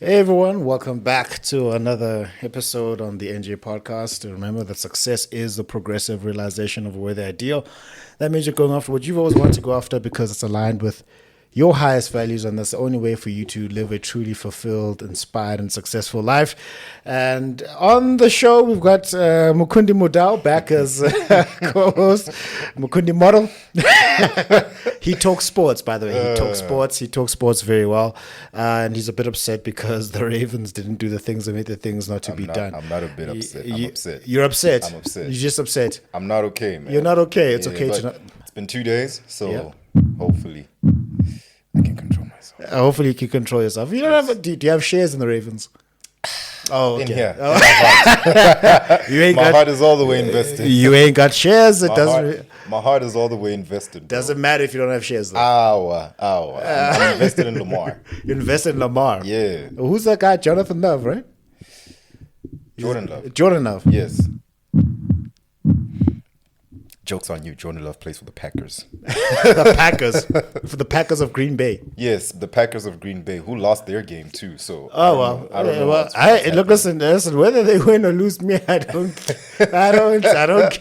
Hey everyone, welcome back to another episode on the NJ podcast. Remember that success is the progressive realization of a worthy ideal. That means you're going after what you've always wanted to go after because it's aligned with your highest values, and that's the only way for you to live a truly fulfilled, inspired, and successful life. And on the show, we've got Mukundi Mudau back as co-host. Mukundi model. He talks sports, by the way. He talks sports very well. And he's a bit upset because the Ravens didn't do the things that made the things not to be done. I'm not a bit upset. I'm upset. You're upset. I'm upset. You're just upset. I'm not okay, man. You're not okay. It's okay to not. It's been 2 days, so hopefully I can control myself. Hopefully you can control yourself. You don't have. Do you have shares in the Ravens? Oh, okay. In here. Oh. In my heart. You ain't My got, heart is all the way invested. You ain't got shares. It doesn't. My heart is all the way invested. Bro. Doesn't matter if you don't have shares. Though. I'm invested in Lamar. You invested in Lamar. Yeah. Who's that guy? Jonathan Love, right? Jordan Love. Jordan Love. Yes. Joke's on you. Jordan Love plays for the Packers. The Packers. For the Packers of Green Bay. Yes, the Packers of Green Bay, who lost their game too. So I don't know. Look, listen. Whether they win or lose, me, I don't care. I really don't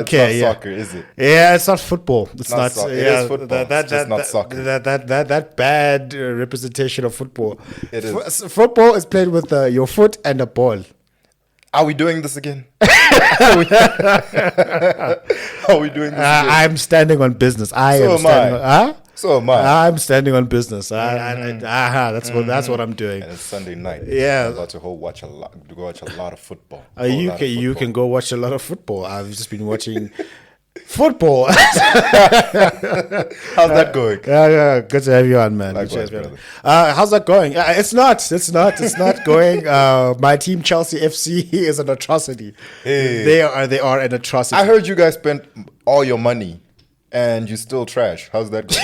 care. It's not soccer, is it? Yeah, it's not football. It's not. Soccer. Yeah, it is football. It's just not soccer. That bad representation of football. It is. Football is played with your foot and a ball. Are we doing this again? Are we doing this again? I'm standing on business. So am I. I'm standing on business. That's what I'm doing. And it's Sunday night. Yeah. I'm about to go watch a lot of football. You can go watch a lot of football. I've just been watching football. How's that going? Yeah, good to have you on, man. Likewise, brother. How's that going? It's not going. My team, Chelsea FC, is an atrocity. Hey. They are an atrocity. I heard you guys spent all your money and you still trash. How's that going?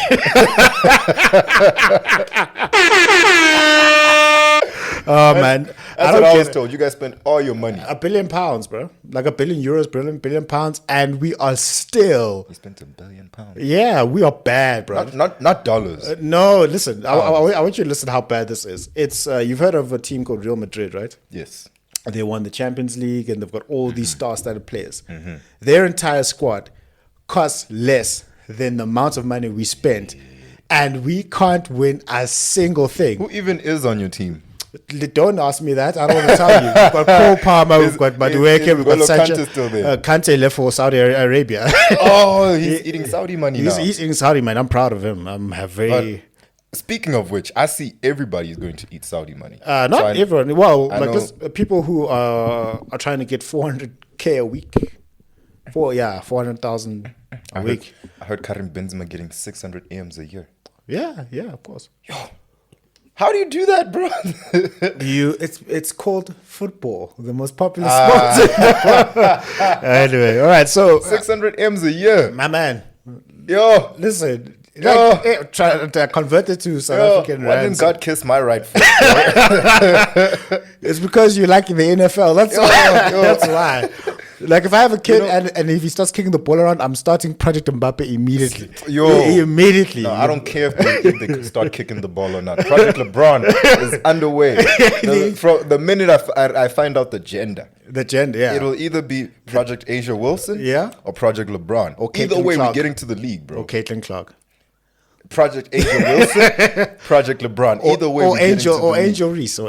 Oh man, That's what I was told. You guys spent all your money. £1 billion, bro. Like £1 billion, billion pounds, and we are still. You spent £1 billion. Yeah, we are bad, bro. Not dollars. No, listen. I want you to listen how bad this is. It's you've heard of a team called Real Madrid, right? Yes. They won the Champions League, and they've got all these star-studded players. Mm-hmm. Their entire squad costs less than the amount of money we spent, and we can't win a single thing. Who even is on your team? Don't ask me that. I don't want to tell you. We've got Cole Palmer, we've got Madueke, we've got Sanchez. Kante left for Saudi Arabia. Oh, he's eating Saudi money now. He's eating Saudi money. I'm proud of him. Speaking of which, I see everybody is going to eat Saudi money. Not everyone. Well, there's people who are trying to get 400K a week. 400,000 a week. I heard Karim Benzema getting 600 M's a year. Yeah, of course. Yo, how do you do that, bro? It's called football, the most popular sport. Anyway, all right. So 600 M's a year, my man. Yo, listen. Try to convert it to South African why rands. didn't God kiss my right foot? It's because you like the NFL. That's why. That's why. Like if I have a kid and if he starts kicking the ball around, I'm starting Project Mbappe immediately. Immediately. No, I don't care if they could start kicking the ball or not. Project LeBron is underway. From the minute I find out the gender. Yeah. It'll either be Project Asia Wilson or Project LeBron. Or either way, Clark. we're getting to the league, bro. Or Caitlin Clark. Project Asia Wilson, Project LeBron. Either way, Angel Reese.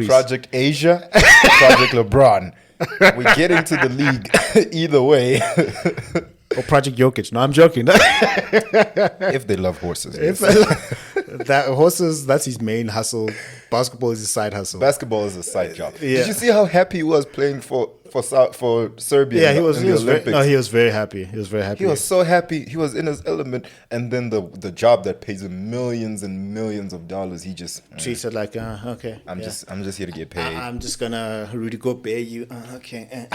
Project Asia, Project LeBron. We're getting to the league either way. Or Project Jokic. No, I'm joking. If they love horses. Yes. Horses, that's his main hustle. Basketball is his side hustle. Basketball is a side job. Yeah. Did you see how happy he was playing for Serbia? Yeah, he was Olympics? He was very happy. He was so happy. He was in his element. And then the job that pays him millions and millions of dollars, he just treats it like okay. I'm just here to get paid. I'm just gonna Rudy Gobert you. Okay.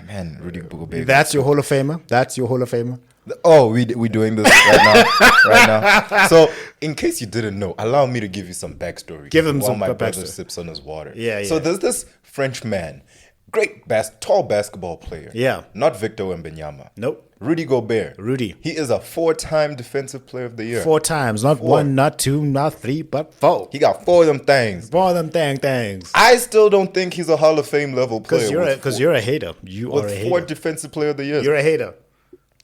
Man, Rudy Gobert. That's your Hall of Famer. Oh, we doing this right now. So, in case you didn't know, allow me to give you some backstory. Give him while some my backstory. brother sips on his water. Yeah. So there's this French man Great tall basketball player. Yeah. Not Victor Wembanyama. Nope. Rudy Gobert. Rudy. He is a 4-time Defensive Player of the Year. 4 times. Not 1, not 2, not 3, but 4. He got 4 of them things. 4 of them things. I still don't think he's a Hall of Fame level player. Because you're a hater. You are a hater. 4 Defensive Player of the Year. You're a hater.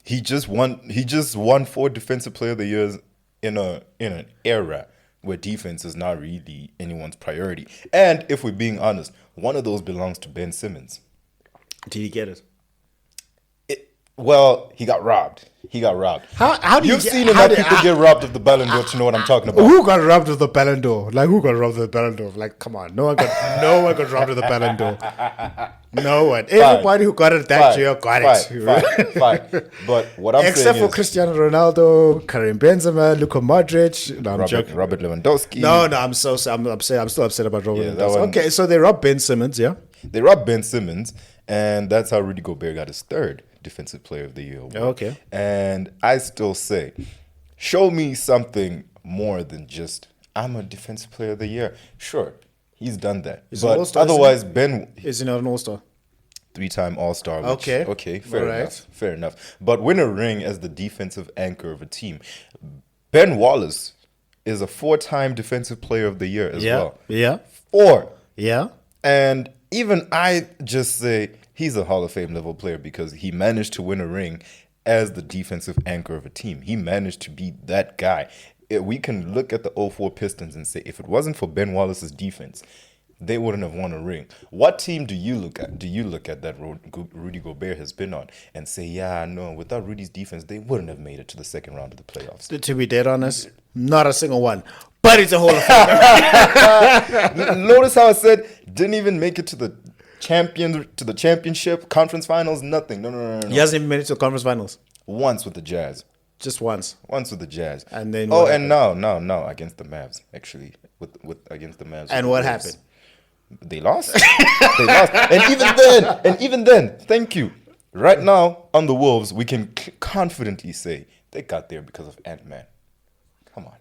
He just won 4 Defensive Player of the Years in an era where defense is not really anyone's priority. And if we're being honest, one of those belongs to Ben Simmons. Did he get it? Well, he got robbed. How do You've seen enough people get robbed of the Ballon d'Or to know what I'm talking about. Who got robbed of the Ballon d'Or? Like, who got robbed of the Ballon d'Or? Like, come on. No one got robbed of the Ballon d'Or. No one. Everybody who got it that year got it. Fine. But what I'm Except saying for Cristiano Ronaldo, Karim Benzema, Luka Modric. No, I'm joking. Robert Lewandowski. No, I'm still upset about Robert Yeah, Lewandowski. Okay, so they robbed Ben Simmons, yeah? They robbed Ben Simmons, and that's how Rudy Gobert got his 3rd Defensive Player of the Year award. Okay. And I still say, show me something more than just, I'm a Defensive Player of the Year. Sure, he's done that. But otherwise, Ben... Is he not an all-star? 3-time All-Star. Okay, fair enough. But win a ring as the defensive anchor of a team. Ben Wallace is a 4-time Defensive Player of the Year as well. Yeah. 4. Yeah. And even I just say he's a Hall of Fame level player because he managed to win a ring as the defensive anchor of a team. He managed to be that guy. We can look at the 04 Pistons and say if it wasn't for Ben Wallace's defense, they wouldn't have won a ring. What team do you look at? Do you look at that Rudy Gobert has been on and say, yeah, no, without Rudy's defense, they wouldn't have made it to the second round of the playoffs? To be dead honest, not a single one. But it's a Hall of Fame. Notice how I said didn't even make it to the championship, conference finals, nothing. No. He hasn't even made it to the conference finals. Once with the Jazz. Just once. Once with the Jazz. And then now against the Mavs, actually. With against the Mavs. And what happened? They lost. And even then, thank you. Right now, on the Wolves, we can confidently say they got there because of Ant-Man. Come on.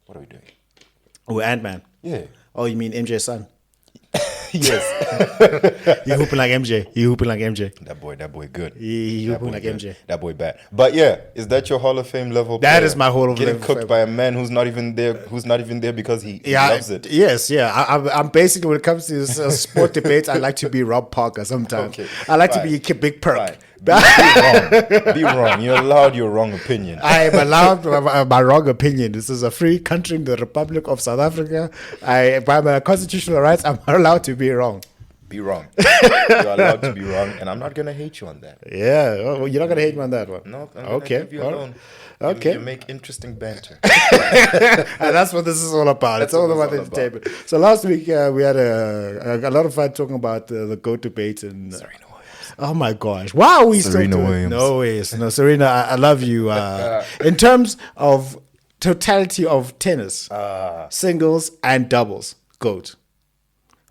What are we doing? Oh, Ant-Man. Yeah. Oh, you mean MJ's son? Yes. You hooping like MJ. That boy good. He hooping like MJ. That boy bad. But yeah, is that your Hall of Fame level player? That is my Hall of Fame. Getting cooked by a man who's not even there because he loves it. Yes, yeah. I'm basically, when it comes to this, sport debates, I like to be Rob Parker sometimes. Okay, I like to be Big Perk. Be wrong. You're allowed your wrong opinion. I am allowed my wrong opinion. This is a free country in the Republic of South Africa. By my constitutional rights, I'm allowed to be wrong. Be wrong. You're allowed to be wrong, and I'm not going to hate you on that. Yeah. Well, you're not going to hate me on that one. No. Okay. Leave you alone. Okay. You make interesting banter. And that's what this is all about. It's all about entertainment. So last week, we had a lot of fun talking about the GOAT debate and Serena Williams. Oh my gosh! Wow, we Serena Williams. No ways, no Serena. I love you. In terms of totality of tennis, singles and doubles, GOAT.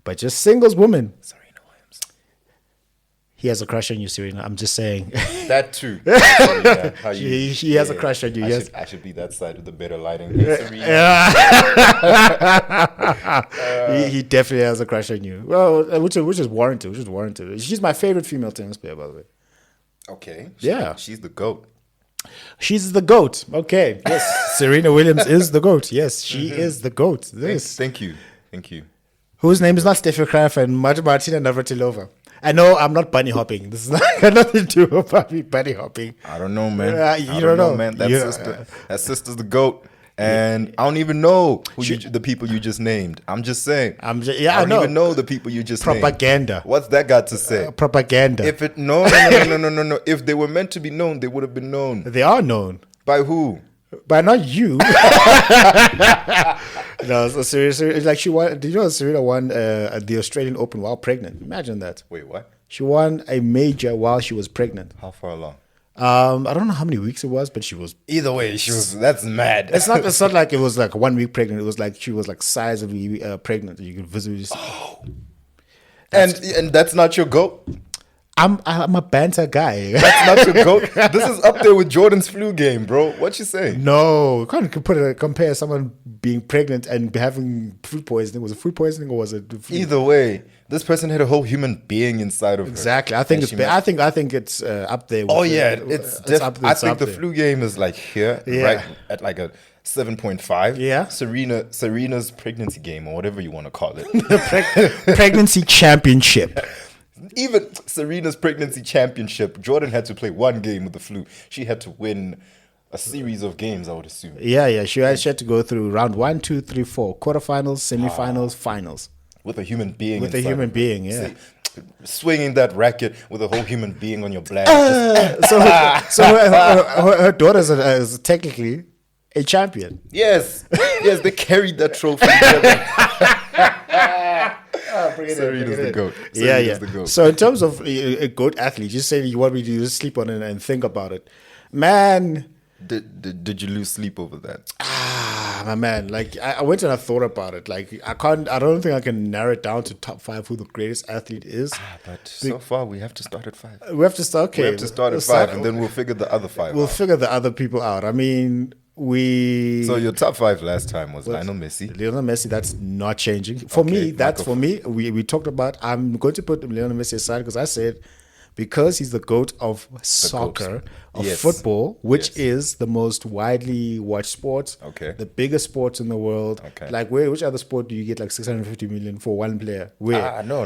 But just singles women. Serena Williams. He has a crush on you, Serena. I'm just saying. That too. Serena, he has a crush on you. I should be that side of the better lighting. Hey, Serena. He definitely has a crush on you. Well, which is warranted. She's my favorite female tennis player, by the way. Okay. She's the GOAT. She's the GOAT. Okay. Yes. Serena Williams is the GOAT. Yes, she is the GOAT. Yes. Thank you. Whose name is not Steffi Graf and Martina Navratilova. I know I'm not bunny hopping. This is not got nothing to do about me bunny hopping. I don't know, man. You don't know, man. That sister's the GOAT. And I don't even know the people you just named. I'm just saying. I don't even know the people you just named. Propaganda. What's that got to say? Propaganda. No. If they were meant to be known, they would have been known. They are known. By who? By not you. No, so seriously, like she won. Did you know Serena won the Australian Open while pregnant? Imagine that. Wait, what? She won a major while she was pregnant. How far along? I don't know how many weeks it was, but she was. Either way, she was. That's mad. It's not like it was like 1 week pregnant. It was like she was like sizably pregnant. You could visibly see. Oh. And that's not your GOAT? I'm a banter guy. That's not your GOAT. This is up there with Jordan's flu game, bro. What you saying? No, you can't compare someone being pregnant and having food poisoning. Was it food poisoning or was it? Either way, This person had a whole human being inside of her. Exactly. I think And it's. she I think it's up there. With I think the flu game is like here, Yeah. right at like a 7.5. Yeah. Serena's pregnancy game or whatever you want to call it. Pregnancy championship. Even Serena's pregnancy championship, Jordan had to play one game with the flu. She had to win a series of games, I would assume. Yeah. She had to go through round 1, 2, 3, 4, quarterfinals, semifinals, finals. With a human being. With a inside human of her. being, yeah. See, swinging that racket with a whole human being on your bladder. So her daughter is technically a champion. Yes, they carried that trophy together. Serena's the GOAT. Serena's the GOAT. So in terms of a GOAT athlete, just say you want me to just sleep on it and think about it. Man. Did you lose sleep over that? My man, like I went and I thought about it. Like I don't think I can narrow it down to top 5 who the greatest athlete is. But so far we have to start at 5. We have to start. Okay, We have to start at 5, and then we'll figure the other 5 We'll out. figure the other people out. I mean, So your top 5 last time was Lionel Messi. Lionel Messi, that's not changing. For me, Michael. we talked about, I'm going to put Lionel Messi aside because I said, because he's the GOAT of soccer, of Yes. football, which Yes. is the most widely watched sport, Okay. the biggest sport in the world. Okay. Like, which other sport do you get like 650 million for one player? Where? No,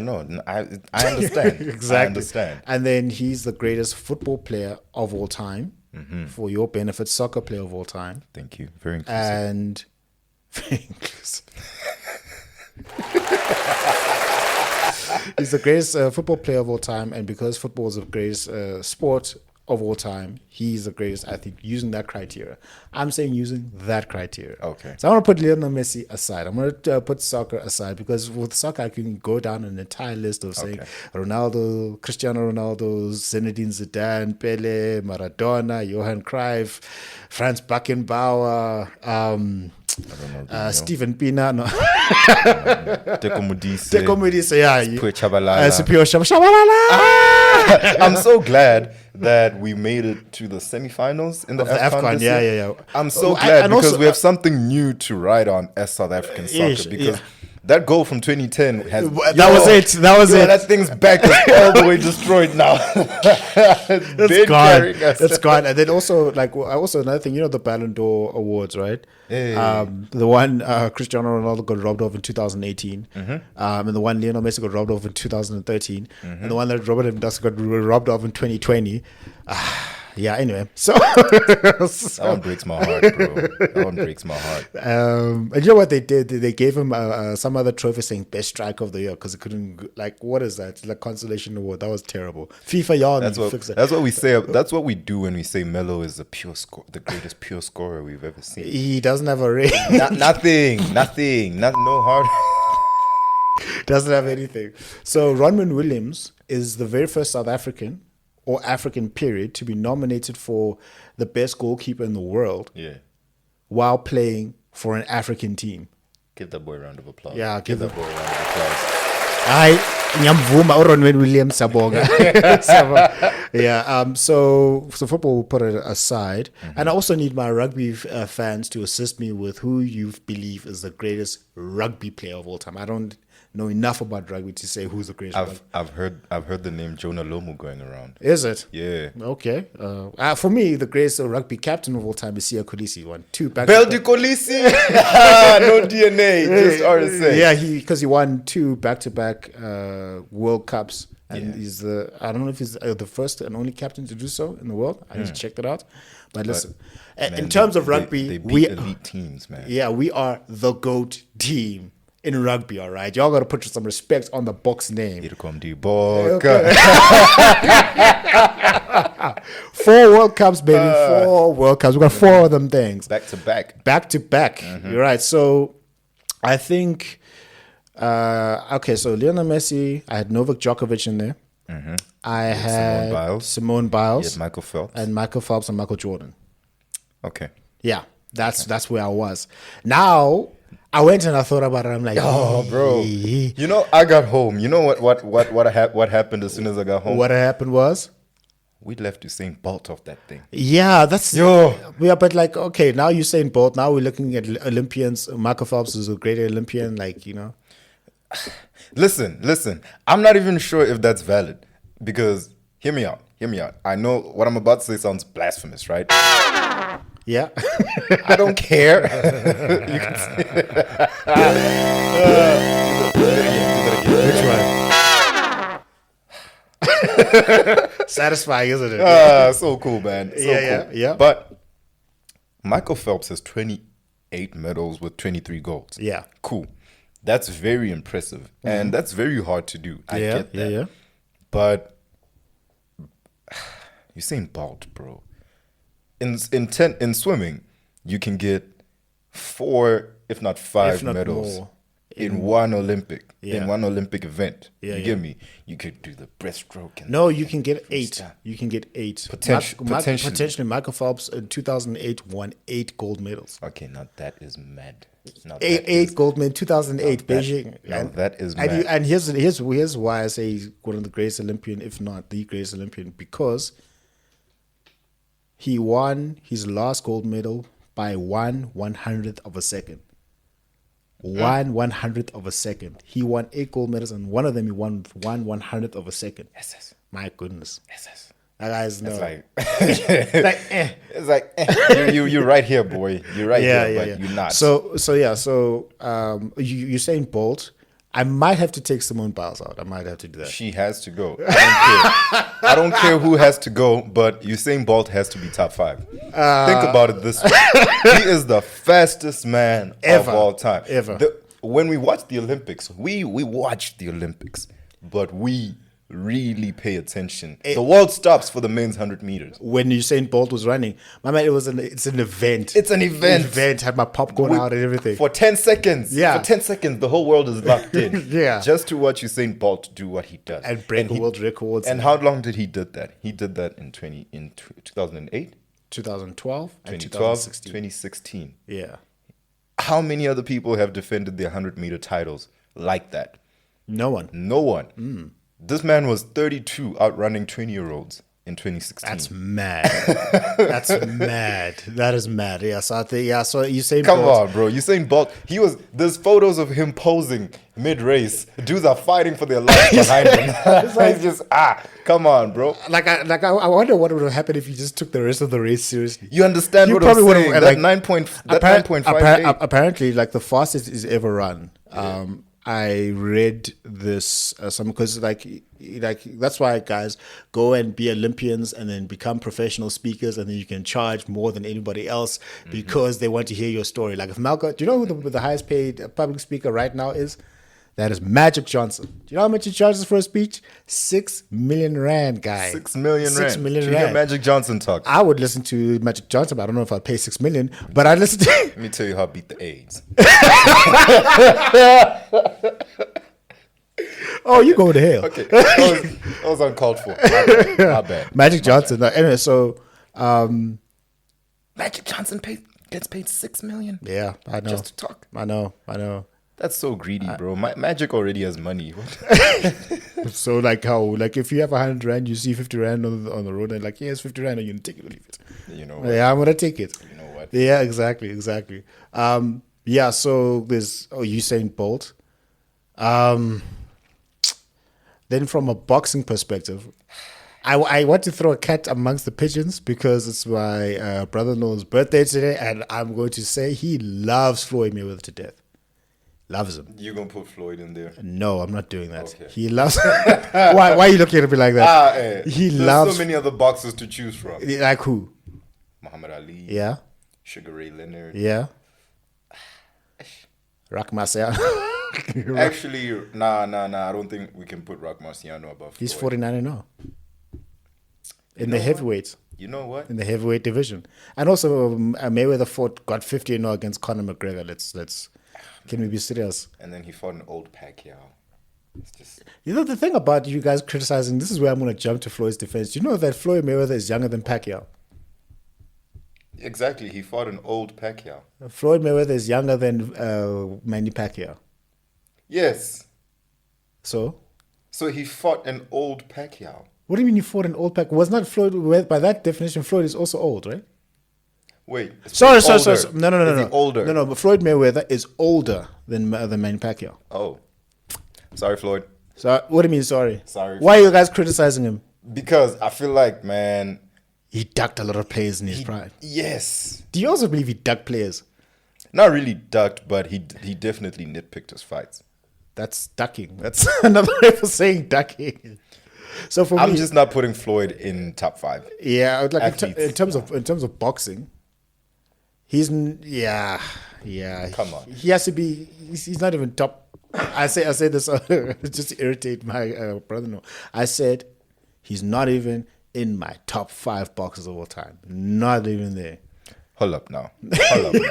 I understand. Exactly. I understand. And then he's the greatest football player of all time, Mm-hmm. for your benefit, soccer player of all time. Thank you. Very inclusive. And very inclusive. He's the greatest football player of all time, and because football is the greatest sport of all time, he's the greatest athlete using that criteria. I'm saying using that criteria. Okay. So I want to put Lionel Messi aside. I'm going to put soccer aside because with soccer I can go down an entire list of saying Ronaldo, Cristiano Ronaldo, Zinedine Zidane, Pele, Maradona, Johan Cruyff, Franz Beckenbauer, Stephen Pina, no. Teko Modise. Teko Modise, yeah. Sipho Chabalala. Sipho Chabalala. I'm so glad that we made it to the semifinals in the AFCON. AFCON, this year. yeah. I'm so And glad because also, we have something new to write on as South African soccer because that goal from 2010 has That was it. That thing's back is all the way destroyed now. It's gone. It's gone. And then also, another thing, the Ballon d'Or awards, right? Yeah. The one Cristiano Ronaldo got robbed of in 2018, and the one Lionel Messi got robbed of in 2013, and the one that Robert Lewandowski got robbed of in 2020. Anyway, so that one breaks my heart, bro. That one breaks my heart. And you know what they did? They gave him some other trophy saying best striker of the year because it couldn't. Like, what is that? Like consolation award. That was terrible. FIFA, y'all need to fix it. That's what we say. That's what we do when we say Melo is the greatest pure scorer we've ever seen. He doesn't have a ring. Nothing, no heart. Doesn't have anything. So Ronwen Williams is the very first South African or African period to be nominated for the best goalkeeper in the world while playing for an African team. Give that boy a round of applause. Yeah, give that boy a round of applause. Hayi ngiyamvuma uRonwen Williams sabonga. So football will put it aside, and I also need my rugby fans to assist me with who you believe is the greatest rugby player of all time. I don't know enough about rugby to say who's the greatest. I've heard the name Jonah Lomu going around. Is it? Yeah. Okay. For me, the greatest rugby captain of all time is Siya Kolisi. Won 2 back. Beldi Kolisi. No DNA, just RSA. Yeah, because he won 2 back-to-back World Cups, and he's I don't know if he's the first and only captain to do so in the world. I just checked it out. But listen, in terms of rugby, they beat elite teams, man. Yeah, we are the GOAT team in rugby, all right? Y'all got to put some respect on the box name. Here come the Boca. 4 World Cups, baby. 4 World Cups. We got 4 of them things. Back to back. Back to back. You're right. So I think, so Lionel Messi, I had Novak Djokovic in there. I had Simone Biles. You had Michael Phelps. And Michael Phelps and Michael Jordan. Okay. Yeah, that's where I was. Now, I went and I thought about it. I'm like, oh, bro. I got home. You know what happened as soon as I got home? What happened was? We left Usain Bolt off that thing. Yeah, that's... Yeah, but okay, now Usain Bolt. Now we're looking at Olympians. Michael Phelps is a great Olympian, Listen. I'm not even sure if that's valid because hear me out. I know what I'm about to say sounds blasphemous, right? Yeah. I don't care. You can say Which one? Satisfying, isn't it? so cool, man. So cool. Yeah. But Michael Phelps has 28 medals with 23 golds. Yeah. Cool. That's very impressive. And that's very hard to do. I get that. Yeah. But Usain Bolt, bro. In swimming, you can get 4, if not 5 If not medals more. in one Olympic. Yeah. In one Olympic event. Yeah, you get me? You could do the breaststroke. And No, you can get 8. freestyle. You can get 8. Potentially. Potentially, Michael Phelps in 2008 won 8 gold medals. Okay, now that is mad. Now Eight, that is- 8 gold medals, 2008 Beijing. now that is and, mad. and here's why I say he's one of the greatest Olympian, if not the greatest Olympian, because he won his last gold medal by 1/100th of a second. 1/100th of a second. He won 8 gold medals, and one of them he won 1/100th of a second. Yes. My goodness, Yes. that guy's no. It's like, Like, eh. it's like you're right here, boy. You're right here, but you're not. So Usain Bolt. I might have to take Simone Biles out. I might have to do that. She has to go. I don't care who has to go, but Usain Bolt has to be top 5. Think about it this way: he is the fastest man Ever. of all time. Ever. When we watch the Olympics, we watch the Olympics, but we really pay attention. The world stops for the men's 100 meters. When Usain Bolt was running, my man, it's an event. It's an event. Had my popcorn out and everything. For 10 seconds. Yeah. For 10 seconds, the whole world is locked in. Yeah. Just to watch Usain Bolt do what he does. And break world records. And how long did he did that? He did that in 2008, 2012 and 2012, 2016. 2016. Yeah. How many other people have defended their 100-meter titles like that? No one. No one. This man was 32 outrunning 20-year-olds in 2016. That's mad. That's mad. That is mad. Yeah. So I think, so Usain Come Bolt. on, bro. Usain Bolt, there's photos of him posing mid-race. Dudes are fighting for their life behind him. It's just, come on, bro. I wonder what would have happened if you just took the rest of the race seriously. You understand You what I'm probably would've, saying? like, 9.58. Apparently, like the fastest is ever run. I read this because like that's why guys go and be Olympians and then become professional speakers, and then you can charge more than anybody else because they want to hear your story. Like if Malcolm, do you know who the highest paid public speaker right now is? That is Magic Johnson. Do you know how much he charges for a speech? 6 million rand, guy. 6 million 6 rand. million Did you hear rand. Magic Johnson talk? I would listen to Magic Johnson, but I don't know if I'd pay 6 million. But I'd listen to. Let me tell you how I beat the AIDS. Oh, you go to hell. Okay, that was uncalled for. My bad. Magic Johnson. Anyway, so Magic Johnson gets paid 6 million. yeah, I know. Just to talk. I know. That's so greedy, bro. Magic already has money. What? So like if you have 100 rand, you see 50 rand on the road, and like, yeah, it's 50 rand, and you take it or leave it. You know what? Yeah, I'm gonna take it. You know what? Yeah, exactly. Yeah, so there's Usain Bolt. Then from a boxing perspective, I want to throw a cat amongst the pigeons because it's my brother-in-law's birthday today, and I'm going to say he loves Floyd Mayweather to death. Loves him. You're going to put Floyd in there? No, I'm not doing that. Okay. He loves. Why are you looking at me like that? He There's loves. so many other boxers to choose from. Like who? Muhammad Ali. Yeah. Sugar Ray Leonard. Yeah. Rock Marciano. Actually, nah. I don't think we can put Rock Marciano above He's Floyd. 49-0 in the heavyweights. You know what? In the heavyweight division, and also Mayweather got 50-0 against Conor McGregor. Let's. Can we be serious? And then he fought an old Pacquiao. It's just You know the thing about you guys criticizing. This is where I'm going to jump to Floyd's defense. You know that Floyd Mayweather is younger than Pacquiao. exactly. He fought an old Pacquiao. Floyd Mayweather is younger than Manny Pacquiao. Yes. So he fought an old Pacquiao. what do you mean you fought an old Pacquiao? Was not Floyd? By that definition, Floyd is also old, right? Wait. Sorry. older. No. Is he older? No. But Floyd Mayweather is older than Manny Pacquiao. Oh. Sorry, Floyd. So what do you mean? Sorry. Sorry. Why are you guys criticizing him? Because I feel like, man, He ducked a lot of players in his prime. yes, Do you also believe he ducked players? not really ducked, but he definitely nitpicked his fights. That's ducking. That's another way for saying ducking. So for I'm me, just not putting Floyd in top 5. yeah, I would like Athletes, in terms of boxing, yeah. Come on. He has to be. He's not even top. I say this just to irritate my brother-in-law. I said he's not even in my top 5 boxers of all time. Not even there. Hold up now. Hold up now.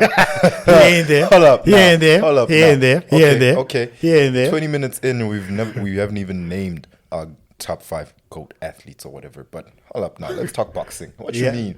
He ain't there. Hold up. He now. ain't there. Hold up. He now. ain't there. He Okay, ain't there. Okay. He ain't there. 20 minutes in, we haven't even named our top 5 GOAT athletes or whatever. But hold up now. Let's talk boxing. What you Yeah. mean?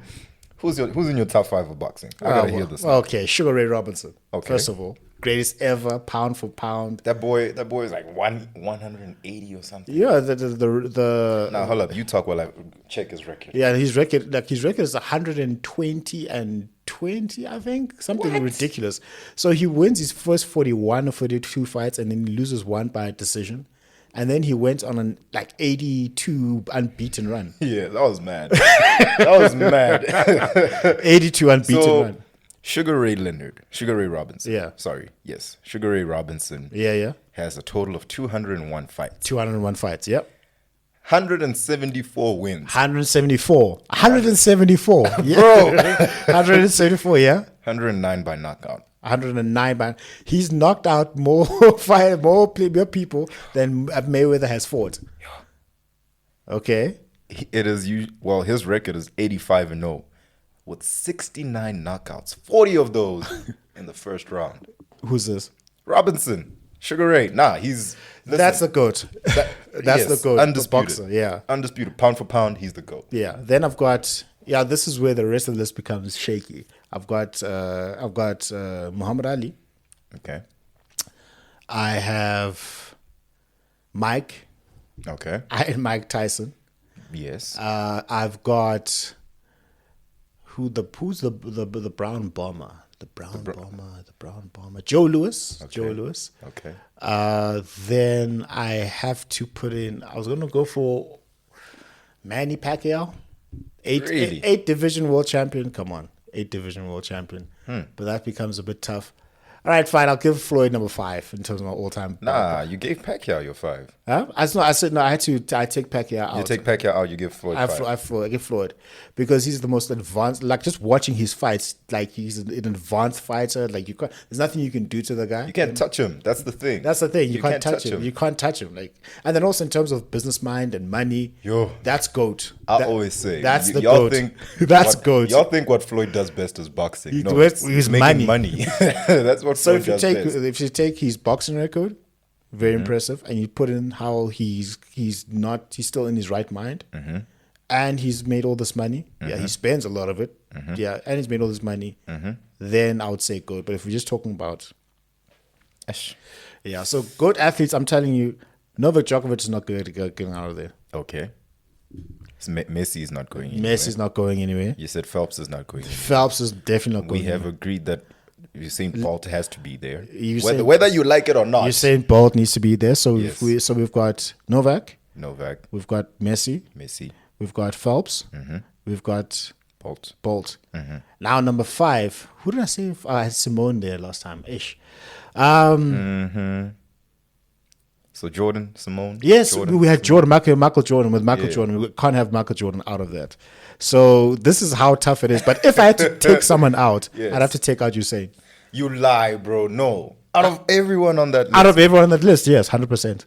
Who's in your top 5 of boxing? I gotta hear this. now. Okay, Sugar Ray Robinson. Okay. First of all, greatest ever, pound for pound. That boy is like 180 or something. Yeah, the Now hold up. You talk while I check his record. yeah, his record is 120 and 20, I think, something What? ridiculous. So he wins his first 41 or 42 fights, and then he loses one by decision, and then he went on an 82 unbeaten run. Yeah, that was mad. That was mad. 82 unbeaten run. Sugar Ray Robinson. Yeah. Sorry. Yes. Sugar Ray Robinson Yeah. has a total of 201 fights, 201 fights. Yep. 174 wins, 174. 174. Yeah. Bro. 174. Yeah. 109 by knockout. 109 by he's knocked out more people than Mayweather has fought. Okay. His record is 85-0 with 69 knockouts, 40 of those in the first round. Who's this? Robinson, Sugar Ray. Listen, That's the GOAT. That's the GOAT. Undisputed. The boxer, yeah. Undisputed. Pound for pound, he's the GOAT. Yeah. Then I've got this is where the rest of the list becomes shaky. I've got Muhammad Ali. Okay. I have Mike. Okay. Mike Tyson. Yes. I've got who's the brown bomber? The brown bomber. Joe Louis. Okay. Joe Louis. Okay. Then I have to put in. I was gonna go for Manny Pacquiao. Really? Eight division world champion. Come on, 8 division world champion. But that becomes a bit tough. All right, fine. I'll give Floyd number 5 in terms of my all-time. Nah, you gave Pacquiao your 5. Huh? I said no. I take Pacquiao out. You take Pacquiao out, you give Floyd 5. I give Floyd because he's the most advanced. Like just watching his fights, like he's an advanced fighter. Like there's nothing you can do to the guy. You can't touch him. That's the thing. That's the thing. You can't touch him. You can't touch him. Like, and then also in terms of business mind and money, that's GOAT. I always say that's the y'all GOAT. think That's what, GOAT. Y'all think what Floyd does best is boxing. He No, works- it's he's making money. money. That's what So Floyd does best. if you take his boxing record, very impressive, and you put in how he's still in his right mind, and he's made all this money. Yeah, he spends a lot of it. Yeah, and he's made all this money. Then I would say GOAT. But if we're just talking about, yeah, so GOAT athletes, I'm telling you, Novak Djokovic is not good to getting out of there. Okay. So Messi is not going anywhere. Messi's not going anywhere. You said Phelps is not going anywhere. Phelps is definitely not going. We have agreed that Usain Bolt has to be there. Usain- Whether you like it or not. Usain Bolt needs to be there. So Yes. we've got Novak, Novak, we've got Messi, we've got Phelps, we've got Bolt. Now number 5. Who did I say? I had Simone there last time. Ish. So Jordan, Simone. Yes, Jordan, we had Jordan, Michael Jordan. With Michael Jordan, we can't have Michael Jordan out of that. So this is how tough it is. But if I had to take someone out, Yes. I'd have to take out Usain. You lie, bro. No. Out of everyone on that list. Out of everyone on that list, yes, 100%.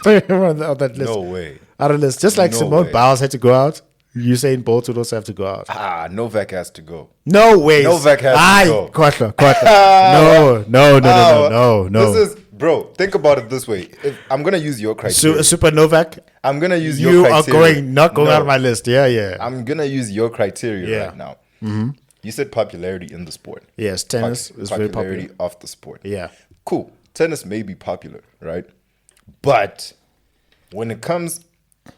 Everyone on that list. No way. Out of the list. Just like No Simone way. Biles had to go out, Usain Bolt would also have to go out. Novak has to go. No way. Novak has to go. Quarter. No. This is, bro, think about it this way. I'm going to use your criteria. Super Novak, I'm going to use your you criteria. are not going No. out of my list. Yeah. I'm going to use your criteria Yeah. right now. You said popularity in the sport. Yes, tennis is very Popularity popular. of the sport. Yeah. Cool. Tennis may be popular, right? But when it comes,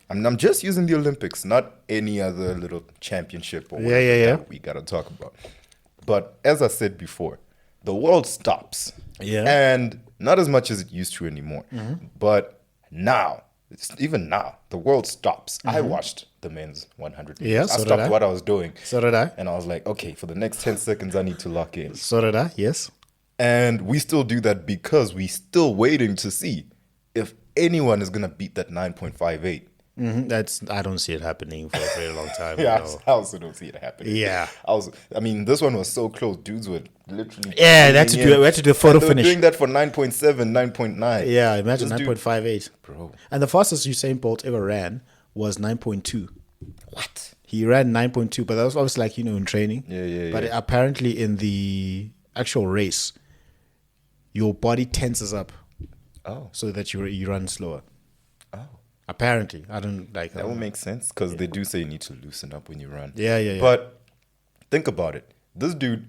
I'm just using the Olympics, not any other little championship or whatever Yeah. that we got to talk about. But as I said before, the world stops. Yeah. And Not as much as it used to anymore. But now, even now, the world stops. I watched the men's 100 meters. Yeah, I so did stopped I. what I was doing. So did I. And I was like, okay, for the next 10 seconds, I need to lock in. So did I. Yes. And we still do that because we still waiting to see if anyone is going to beat that 9.58. I don't see it happening for a very long time. Yeah, you know. I also don't see it happening. Yeah. I mean, this one was so close. Dudes were literally. Yeah, they had to do a photo and they were finish. doing that for 9.7, 9.9. Yeah, imagine This dude- 9.58. Bro. And the fastest Usain Bolt ever ran was 9.2. What? He ran 9.2, but that was obviously like, in training. Yeah. But apparently in the actual race, your body tenses up Oh. so that you run slower. Oh. Apparently. I don't like That would make sense because they do say you need to loosen up when you run. Yeah. But think about it. This dude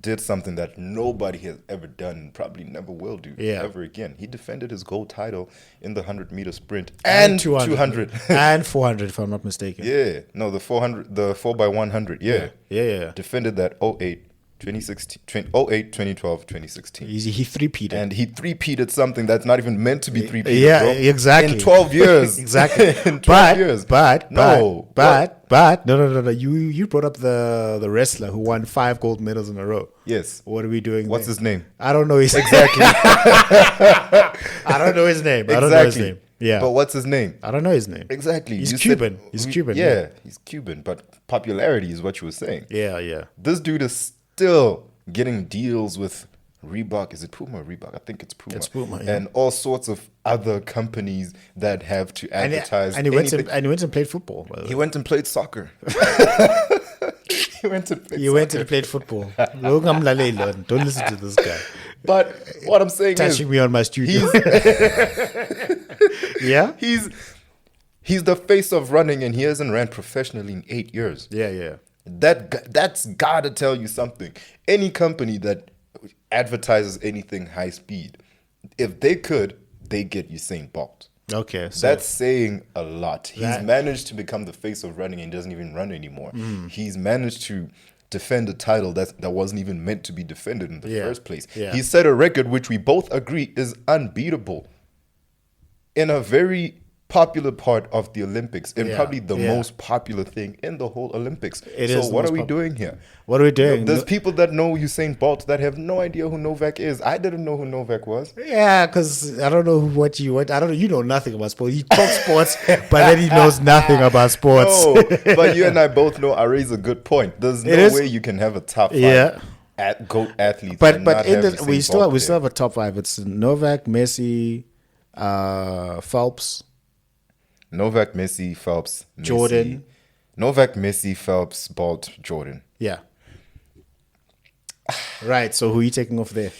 did something that nobody has ever done and probably never will do ever again. He defended his gold title in the 100-meter sprint and 200. and 400, if I'm not mistaken. Yeah. No, the 400, the 4x100. Yeah. Defended that 08, 2016, 08, 2012, 2016. He three-peated. And he three-peated something that's not even meant to be three-peated, Yeah, bro. exactly. In 12 years. Exactly. In 12 years. But no. What? You brought up the wrestler who won 5 gold medals in a row. Yes. What are we doing? What's his name? I don't know his Exactly. I don't know his name. I don't know his name. Yeah. But what's his name? I don't know his name. Exactly. He's You Cuban. said- He's Cuban. Yeah, he's Cuban. But popularity is what you were saying. Yeah. This dude is still getting deals with Reebok. Is it Puma or Reebok? I think it's Puma. It's Puma, yeah. And all sorts of other companies that have to advertise. And he went anything. and played football. By the way. He went and played soccer. He went to play He went and played football. Don't listen to this guy. But what I'm saying Touching is, me on my studio. Yeah? he's the face of running, and he hasn't ran professionally in 8 years. Yeah. That's gotta tell you something. Any company that advertises anything high speed, if they could, they get Usain Bolt. Okay. So That's saying a lot. He's That- managed to become the face of running and doesn't even run anymore. He's managed to defend a title that wasn't even meant to be defended in the first place. Yeah. He set a record which we both agree is unbeatable in a very popular part of the Olympics and probably the most popular thing in the whole Olympics. It so is the what most are we pop- doing here? What are we doing? There's people that know Usain Bolt that have no idea who Novak is. I didn't know who Novak was. Yeah, because I don't know what I don't know. You know nothing about sports. He talks sports, but then he knows nothing about sports. No, but you and I both know I raise a good point. There's no way you can have a top 5 GOAT athletes. But and not in have the, Usain we still Bolt have a top 5. It's Novak, Messi, Phelps, Novak, Messi, Phelps, Messi. Jordan. Novak, Messi, Phelps, Bolt, Jordan. Yeah. Right. So who are you taking off there?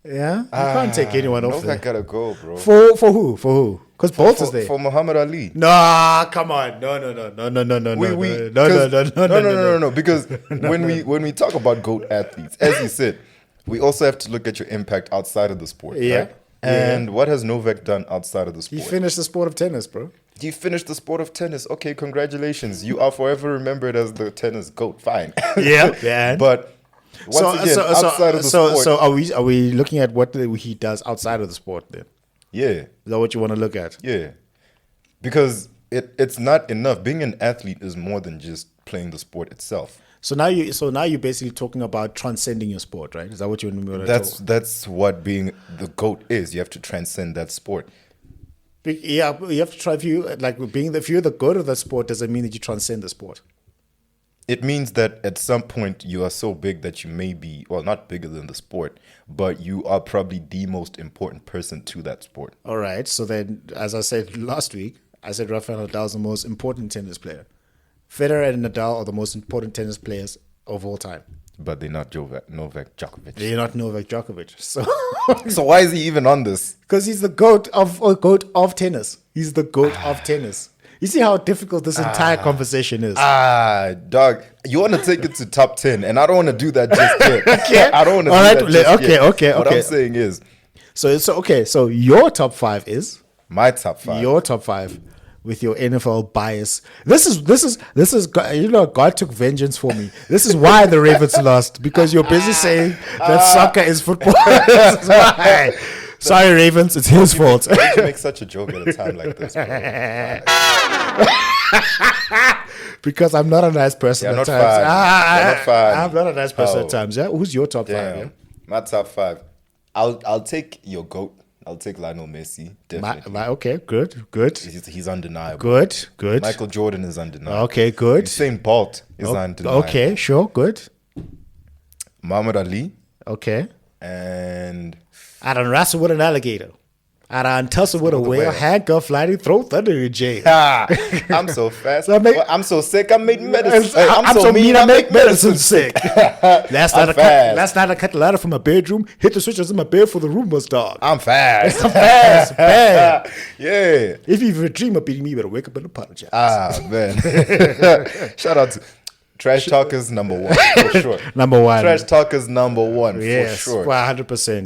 Yeah, you can't take anyone off Novak there. gotta go, bro. For who? For who? Because Bolt is there. For Muhammad Ali. No, come on. No. No. Because when we talk about GOAT athletes, as you said, we also have to look at your impact outside of the sport. Yeah. Right? And what has Novak done outside of the He sport? finished the sport of tennis, bro. You finished the sport of tennis. Okay, congratulations. You are forever remembered as the tennis GOAT. Fine. Yeah. But once again, outside of the sport. So are we looking at what he does outside of the sport then? Yeah. Is that what you want to look at? Yeah. Because it's not enough. Being an athlete is more than just playing the sport itself. So now you're basically talking about transcending your sport, right? Is that what you want to talk? That's what being the GOAT is. You have to transcend that sport. Yeah, you have to try. If you're the GOAT of the sport, doesn't mean that you transcend the sport. It means that at some point you are so big that you may be, well, not bigger than the sport, but you are probably the most important person to that sport. All right. So then, as I said last week, I said Rafael Nadal is the most important tennis player. Federer and Nadal are the most important tennis players of all time. But they're not Novak Djokovic. They're not Novak Djokovic. So, So why is he even on this? because he's the GOAT of tennis. He's the GOAT of tennis. You see how difficult this entire conversation is. Dog, you want to take it to top 10, and I don't want to do that just yet. Okay. I don't want to All do right. that just yet. Okay. What I'm saying is, So your top 5 is my top 5. your top 5. with your NFL bias. This is God took vengeance for me. This is why the Ravens lost, because you're busy saying that soccer is football. This is why. Sorry, Ravens, it's his fault. Why did you make such a joke at a time like this, bro? Because I'm not a nice person You're at not times. fine. You're not fine. I'm not a nice person Oh. at times. Yeah, who's your top five? Yeah? My top 5. I'll take your GOAT. I'll take Lionel Messi. Definitely. Okay, good. He's undeniable. Good. Michael Jordan is undeniable. Okay, good. Usain Bolt is undeniable. Okay, sure, good. Muhammad Ali Okay. and I done wrestle with an alligator. I done tussle with a whale, whale. handcuff, lightning, throw thunder in jail. I'm so fast. So I'm so sick. I make medicine. I'm so mean, I make medicine sick. Last night I cut the ladder from my bedroom, hit the switches in my bed for the room was dark. I'm fast. I'm fast, bad. Yeah. If you even dream of beating me, you better wake up and apologize. Man. Shout out to Trash Talkers number 1 for sure. Number 1. Trash Talkers number 1 Yes, for sure. 100%.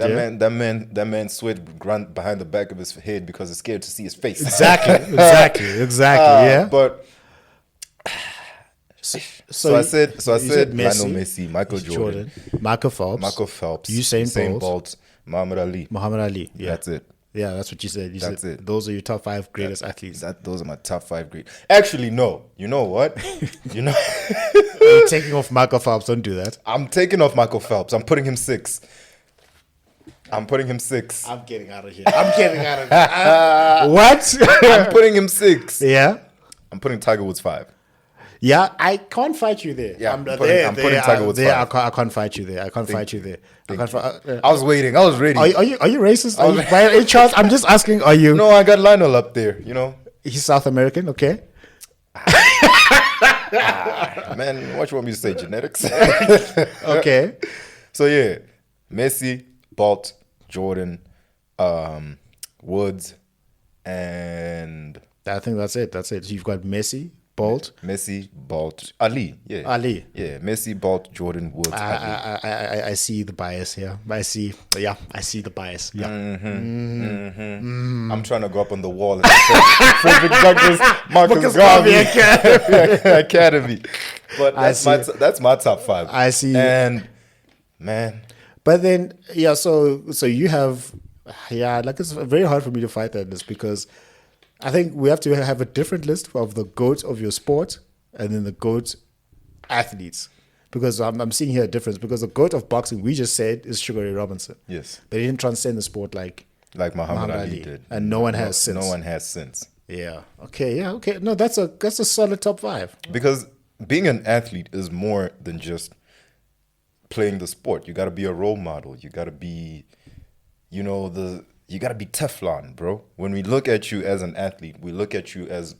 That man sweat grunt behind the back of his head because he's scared to see his face. Exactly. Yeah. But So I said Messi, Lionel Messi, Michael Jordan, Michael Phelps, Usain Bolt, Muhammad Ali. Yeah. That's it. Yeah, that's what you said. That's said it. Those are your top 5 greatest athletes. Those are my top 5 great. Actually, no. You know what? You're taking off Michael Phelps. Don't do that. I'm taking off Michael Phelps. I'm putting him 6. I'm getting out of here. What? I'm putting him 6. Yeah. I'm putting Tiger Woods 5. Yeah, I can't fight you there. Yeah, I'm putting Tiger Woods 5. I can't fight you there. I was waiting. I was ready. Are you racist? By any chance? I'm just asking. Are you? No, I got Lionel up there. He's South American. Okay. Man, what you want me to say? Genetics. Okay. So yeah, Messi, Bolt, Jordan, Woods, and I think that's it. So you've got Messi, Bolt, Ali. Yeah, Ali. Yeah, Messi, Bolt, Jordan, Woods, Ali. I see the bias here. I see the bias. Yeah. I'm trying to go up on the wall at Frederick Douglass Marcus Garvey Academy. But that's my top 5. I see. And man, but then so you have it's very hard for me to fight that list, because I think we have to have a different list of the GOAT of your sport and then the GOAT athletes. Because I'm seeing here a difference. Because the GOAT of boxing, we just said, is Sugar Ray Robinson. Yes. But he didn't transcend the sport like Muhammad Ali did. And no one has since. No one has since. Yeah. Okay. No, that's a solid top 5. Because being an athlete is more than just playing the sport. You got to be a role model. You got to be, you got to be Teflon, bro. When we look at you as an athlete, we look at you as...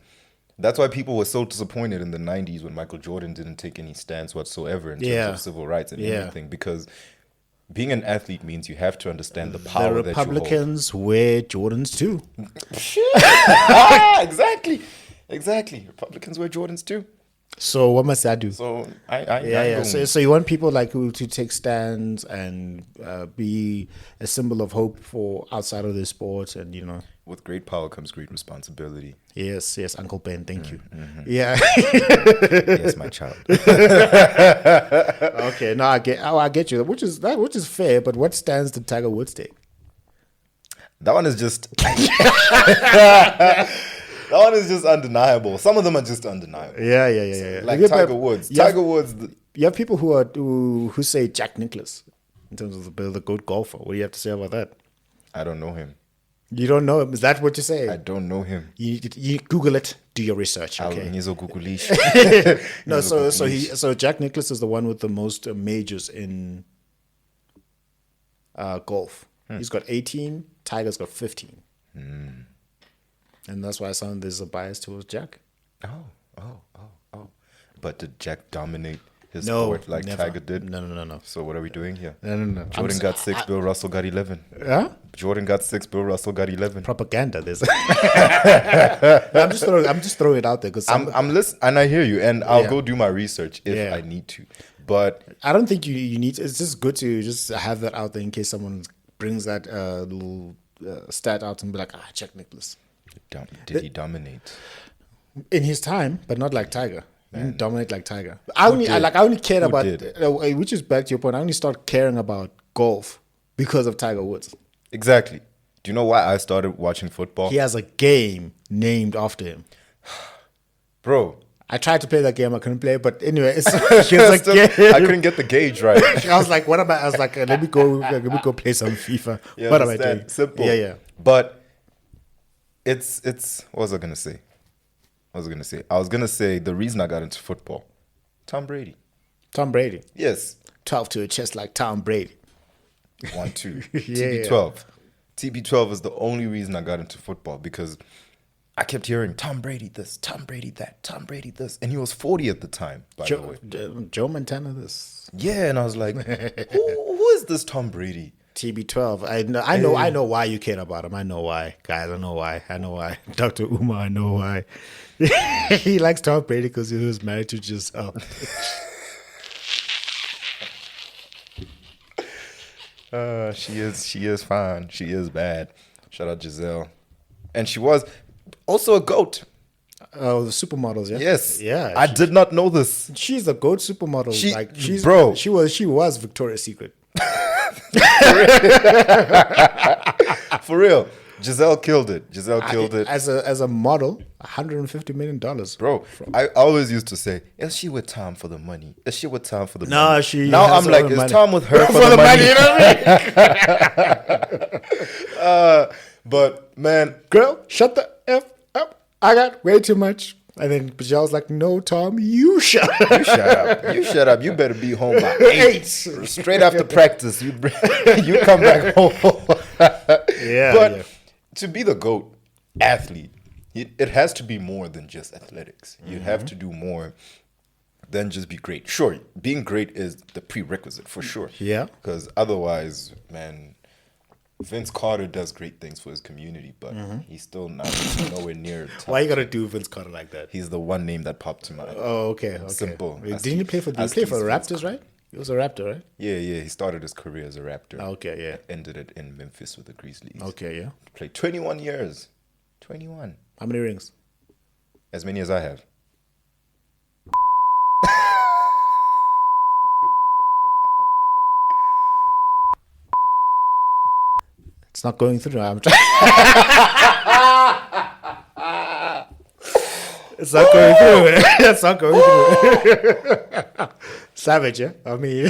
That's why people were so disappointed in the 90s when Michael Jordan didn't take any stance whatsoever in terms of civil rights and everything. Because being an athlete means you have to understand the power that you hold. The Republicans wear Jordans too. Exactly. Republicans wear Jordans too. So what must I do? So So you want people like who to take stands and be a symbol of hope for outside of the sport, and with great power comes great responsibility. Yes, Uncle Ben, thank you. Mm-hmm. Yeah. Yes, my child. Okay, no, I get you. Which is fair, but what stands did Tiger Woods take? That one is just That one is just undeniable. Some of them are just undeniable. Yeah. Like Tiger Woods. You have people who say Jack Nicklaus in terms of the GOAT golfer. What do you have to say about that? I don't know him. You don't know him? Is that what you're saying? I don't know him. You Google it. Do your research. Okay. No, so Jack Nicklaus is the one with the most majors in golf. He's got 18. Tiger's got 15. And that's why there's a bias towards Jack. Oh. But did Jack dominate his sport like never. Tiger did? No. So what are we doing here? No. Jordan got 6, Bill Russell got 11. Huh? Jordan got 6, Bill Russell got 11. Propaganda. There's. I'm just throwing it out there because I'm listening, and I hear you, and I'll go do my research if I need to. But I don't think you need to. It's just good to just have that out there in case someone brings that little stat out and be like, Jack Nicklaus. Did he dominate? In his time, but not like Tiger. He didn't dominate like Tiger. I only cared Who about, did? which is back to your point. I only started caring about golf because of Tiger Woods. Exactly. Do you know why I started watching football? He has a game named after him. Bro. I tried to play that game. I couldn't play it, but anyway, it's I couldn't get the gauge right. I was like, what am I? I was like, let me go play some FIFA. You what am I understand? doing? Simple. Yeah. But it's what was I gonna say? I was gonna say the reason I got into football. Tom Brady. Tom Brady. Yes. 12 to a chest like Tom Brady. 1-2. Yeah. TB12. TB12 is the only reason I got into football because I kept hearing Tom Brady this, Tom Brady that, Tom Brady this, and he was 40 at the time. By the way, Joe Montana this. Yeah, and I was like, who is this Tom Brady? TB12. I know why you care about him. I know why, guys. I know why. Dr. Umar, I know why. He likes Tom Brady because he was married to Giselle. She is fine. She is bad. Shout out Giselle, and she was also a goat. Oh, the supermodels, yeah. Yes, yeah. I did not know this. She's a goat supermodel. She was Victoria's Secret. For real. Giselle killed it. As a model, $150 million. Bro, I always used to say, is she with Tom for the money? Is she with Tom for the no, money? she now has I'm like, is money. Tom with her for the money? You know what I mean? But man, girl, shut the F up. I got way too much. And then Bijal's like, no, Tom, you shut up. You shut up. You better be home by 8. Straight after practice, you come back home. But to be the GOAT athlete, it has to be more than just athletics. You have to do more than just be great. Sure, being great is the prerequisite for sure. Yeah. Because otherwise, man, Vince Carter does great things for his community, but he's still nowhere near. Why you gotta do Vince Carter like that? He's the one name that popped to mind. Oh, okay. Simple. Didn't he play for the Raptors, right? He was a Raptor, right? Yeah. He started his career as a Raptor. Okay, yeah. Ended it in Memphis with the Grizzlies. Okay, yeah. Played 21 years. 21. How many rings? As many as I have. It's not going through. I'm trying. It's not going through. It's not going through. Savage, yeah? I mean,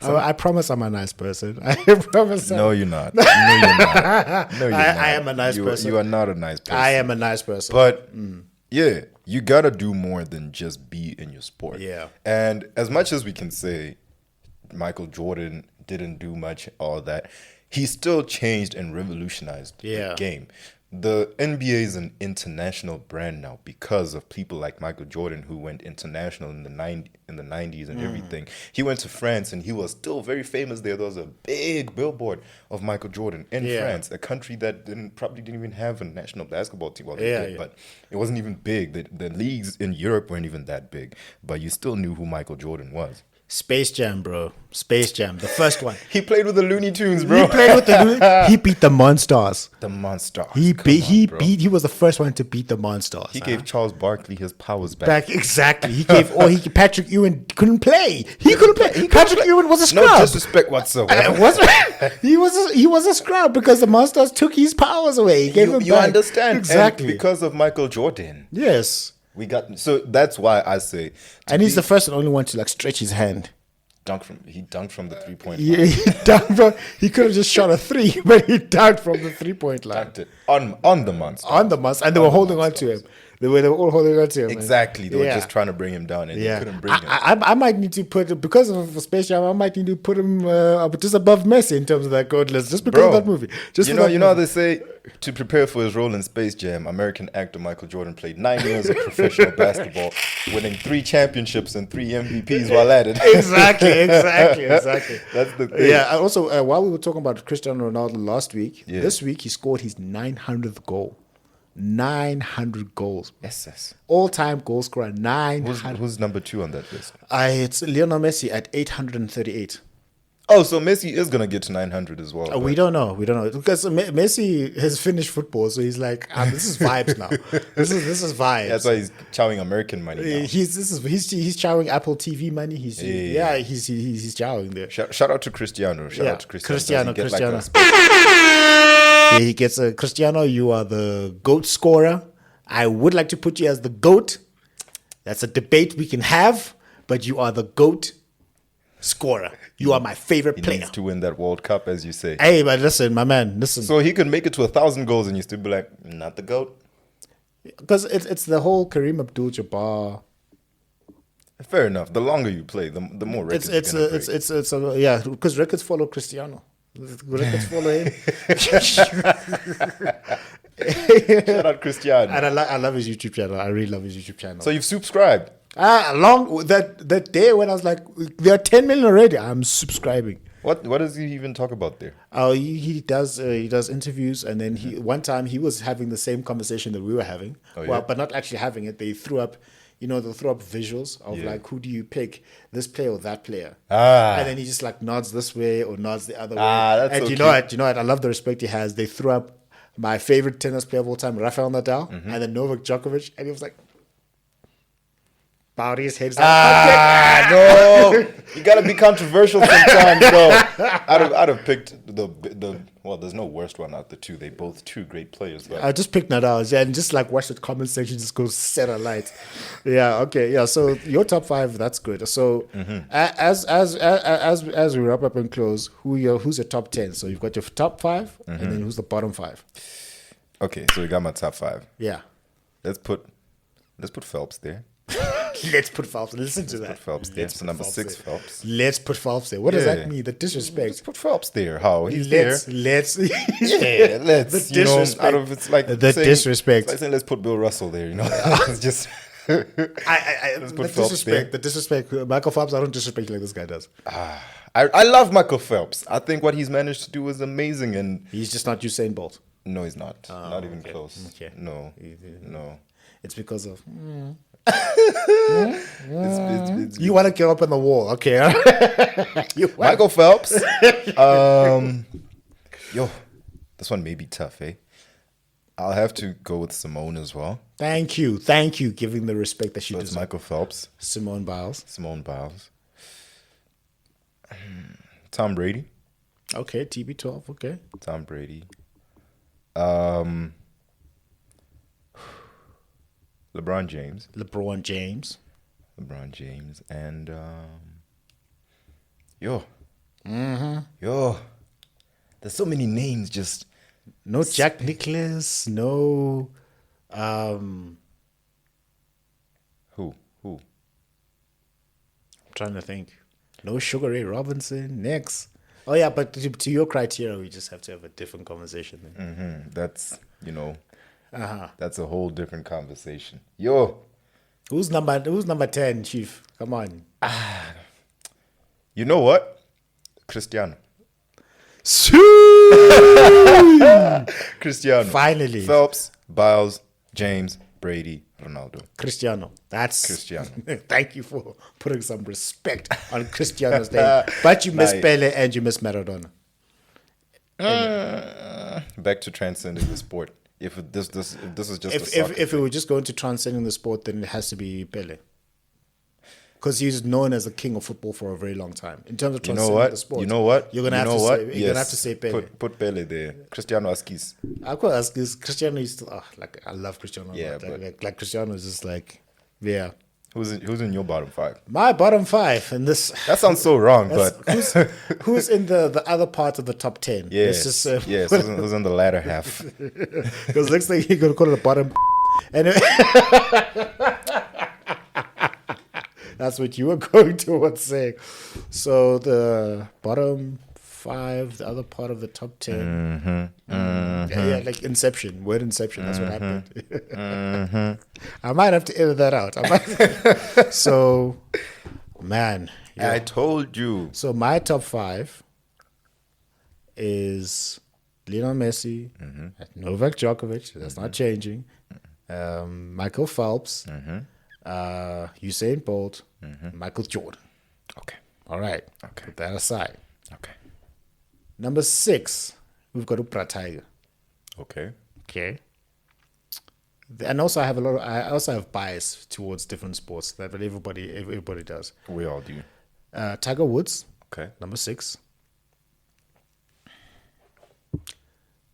I promise I'm a nice person. I promise. No, you're not. No, you're not. I am a nice person. You are not a nice person. I am a nice person. But yeah, you gotta do more than just be in your sport. Yeah. And as much as we can say Michael Jordan didn't do much, all that, he still changed and revolutionized the game. The NBA is an international brand now because of people like Michael Jordan, who went international in the 90s and everything. He went to France and he was still very famous there. There was a big billboard of Michael Jordan in France, a country that probably didn't even have a national basketball team. Well, they did, but it wasn't even big. The leagues in Europe weren't even that big, but you still knew who Michael Jordan was. Space Jam, bro. Space Jam, the first one. He played with the Looney Tunes, bro. He beat the Monsters. The Monsters. He was the first one to beat the Monsters. He gave Charles Barkley his powers back. Exactly. He gave Patrick Ewing couldn't play. He couldn't play. Patrick Ewing was a scrub. No disrespect whatsoever. He was a scrub because the Monsters took his powers away. He gave him you back. Understand. Exactly. And because of Michael Jordan. Yes. So that's why I say, and he's the first and only one to stretch his hand. He dunked from the 3-point line. Yeah, he could have just shot a 3, but he dunked from the 3-point line. Dunked it on the Monster. On the Monster, and they were holding on to him. They were all holding on to him. Exactly. They were just trying to bring him down, and they couldn't bring him. I might need to put, because of Space Jam, I might need to put him just above Messi in terms of that GOAT list, just because of that movie. You know how they say, to prepare for his role in Space Jam, American actor Michael Jordan played 9 years of professional basketball, winning 3 championships and 3 MVPs while at it. Exactly. That's the thing. Yeah, and also, while we were talking about Cristiano Ronaldo last week, this week he scored his 900th goal. 900 goals. Yes. All-time goal scorer, 900. Who's number 2 on that list? It's Lionel Messi at 838. Oh, so Messi is gonna get to 900 as well. We don't know. We don't know because Messi has finished football, so he's like, this is vibes now. This is vibes. That's why he's chowing American money now. He's chowing Apple TV money. He's chowing there. Shout out to Cristiano. Shout out to Cristiano. Cristiano. He gets a Cristiano. You are the GOAT scorer. I would like to put you as the GOAT. That's a debate we can have, but you are the GOAT scorer. You are my favorite player. He needs to win that World Cup, as you say. Hey, but listen, my man, listen. So he could make it to 1,000 goals and you still be like, not the GOAT? Because it's the whole Kareem Abdul-Jabbar. Fair enough. The longer you play, the more records Because records follow Cristiano. Records follow him. Shout out Cristiano. And I love his YouTube channel. I really love his YouTube channel. So you've subscribed? Along that day when I was like, there are 10 million already, I'm subscribing. What does he even talk about there? He does interviews, and then one time he was having the same conversation that we were having. But not actually having it. They threw up, they'll throw up visuals of like, who do you pick, this player or that player? And then he just like nods this way or nods the other way. That's and so you know what? I love the respect he has. They threw up my favorite tennis player of all time, Rafael Nadal, and then Novak Djokovic, and he was like, bowed his head. No, you gotta be controversial sometimes, though. I'd have picked the well. There's no worst one out the two. They both two great players. But I just picked Nadal, and just like watch the comment section, just go set a light. Yeah, okay, yeah. So your top five, that's good. So as we wrap up and close, who's your top 10? So you've got your top five, and then who's the bottom five? Okay, so we got my top five. Yeah, let's put Phelps there. Let's put Phelps. Listen to that. Put Phelps there. So number 6, Phelps. Let's put Phelps there. What does that mean? The disrespect. Let's put Phelps there. How? He's let's. let's. The disrespect. It's like the saying, disrespect. It's like saying let's put Bill Russell there. It's just. The disrespect. Michael Phelps. I don't disrespect like this guy does. I love Michael Phelps. I think what he's managed to do is amazing, and he's just not Usain Bolt. No, he's not. Not even close. Okay. No. It's because of. It's you want to get up on the wall, okay? Michael Phelps. This one may be tough, eh? I'll have to go with Simone as well. Thank you, giving the respect that she deserves. Michael Phelps, Simone Biles, Tom Brady. Okay, TB12. Okay, Tom Brady. LeBron James, and there's so many names. Just no Jack Nicklaus, no. Who? I'm trying to think. No Sugar Ray Robinson. Next. Oh yeah, but to your criteria, we just have to have a different conversation. Then. That's that's a whole different conversation. Who's number 10, Chief? Come on. You know what? Cristiano. Cristiano. Finally. Phelps, Biles, James, Brady, Ronaldo. Cristiano. That's Cristiano. Thank you for putting some respect on Cristiano's name. But you miss Pele and you miss Maradona. Back to transcending the sport. If this is just if it were just going to transcending the sport, then it has to be Pele. Because he's known as the king of football for a very long time. In terms of transcending the sport. You know what? You're gonna have to say Pele. Put Pele there. Cristiano Askis. I could ask is Cristiano is still I love Cristiano. Yeah, like Cristiano is just like Who's in your bottom 5? My bottom 5, and this that sounds so wrong, but who's in the other part of the top 10? Yes, who's in the latter half? Because next thing you're gonna call it the bottom. Anyway, that's what you were going towards saying. So the bottom 5, the other part of the top 10. Yeah, like Inception, word Inception. That's what happened. I might have to edit that out. So, man. Yeah. I told you. So my top 5 is Lionel Messi, Novak Djokovic. That's not changing. Michael Phelps, Usain Bolt, Michael Jordan. Okay. All right. Okay. Put that aside. Okay. Number 6, we've got Upra Tiger. Okay. Okay. And also I also have bias towards different sports that everybody does. We all do. Tiger Woods, Okay. number 6.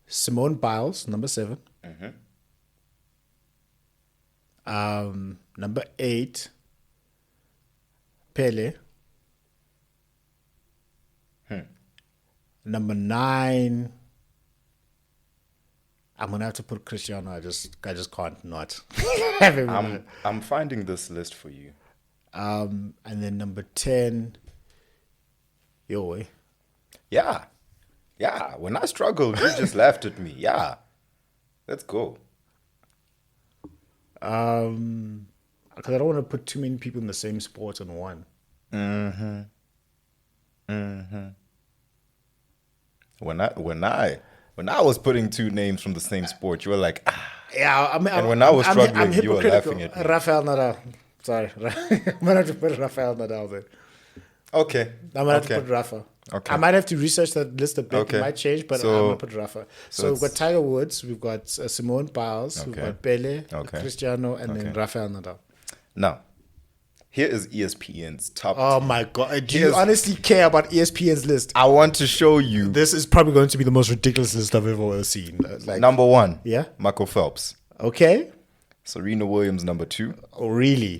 Simone Biles, number 7. Number 8, Pele. Number 9, I'm gonna have to put Cristiano. I just can't not have him. I'm finding this list for you. And then number 10, yo, Yeah. Yeah. When I struggled, you just laughed at me. Yeah. Let's go. because I don't want to put too many people in the same sport in one. When I was putting two names from the same sport, you were like, ah. Yeah, I mean, And when I was struggling, you were hypocritical. laughing at me. Rafael Nadal. Sorry, I'm gonna have to put Rafael Nadal there. Okay. I'm gonna have to put Rafa. Okay. I might have to research that list a bit. Okay. It might change, but So- I'm gonna put Rafa. So we've got Tiger Woods, we've got Simone Biles, we've Okay. got Pele, Okay. Cristiano, and then Rafael Nadal. Now, here is ESPN's top. Oh my God! Do you Here's- honestly care about ESPN's list? I want to show you This is probably going to be the most ridiculous list I've ever seen. Like, number one. Yeah? Michael Phelps. okay. Serena Williams, number 2. Oh, really?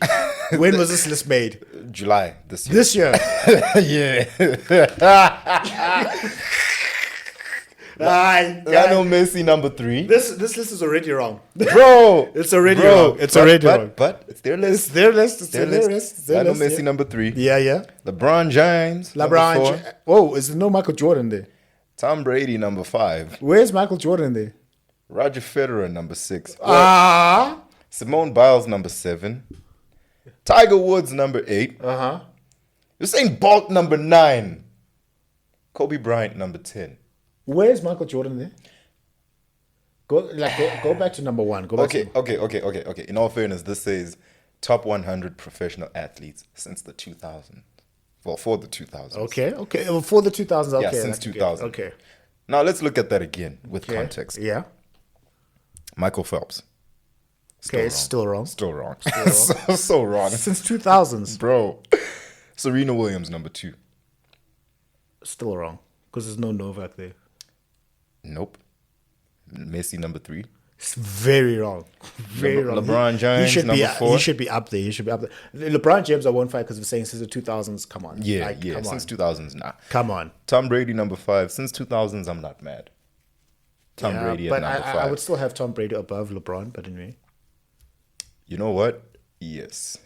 When was this list made? July this year. This year. Lionel Messi, number 3. This list is already wrong. Bro, It's already wrong. It's already wrong. But it's their list. It's their list. It's Their their list. list. It's their Lionel list. Messi, number 3. Yeah, yeah. LeBron James, number LeBron. 4. Whoa, is there no Michael Jordan there? Tom Brady, number 5. Where's Michael Jordan there? Roger Federer, number 6. Ah. Simone Biles, number 7. Tiger Woods, number 8. Uh-huh. Usain Bolt, number 9. Kobe Bryant, number 10. Where's Michael Jordan there? Go back to number 1. Go back Okay. In all fairness, this says top 100 professional athletes since the 2000s. Well, for the 2000s. Okay. Well, for the 2000s, okay. Yeah, since that's good. 2000. Okay. Now let's look at that again with Okay. context. Yeah. Michael Phelps. Okay, it's still wrong. Still wrong. so wrong. Since 2000s, Bro. Serena Williams, number 2. still wrong. Because there's no Novak there. Nope. Messi, number 3. It's very wrong. Very wrong. LeBron James, should number be, 4. He should be up there. He should be up there. LeBron James, I won't fight because we're saying since the 2000s. Come on. Yeah, Like, yeah. Come Since on. 2000s, nah. Come on. Tom Brady, number 5. Since 2000s, I'm not mad. Tom Yeah, Brady at but number 5. I would still have Tom Brady above LeBron, but anyway. You know what? Yes.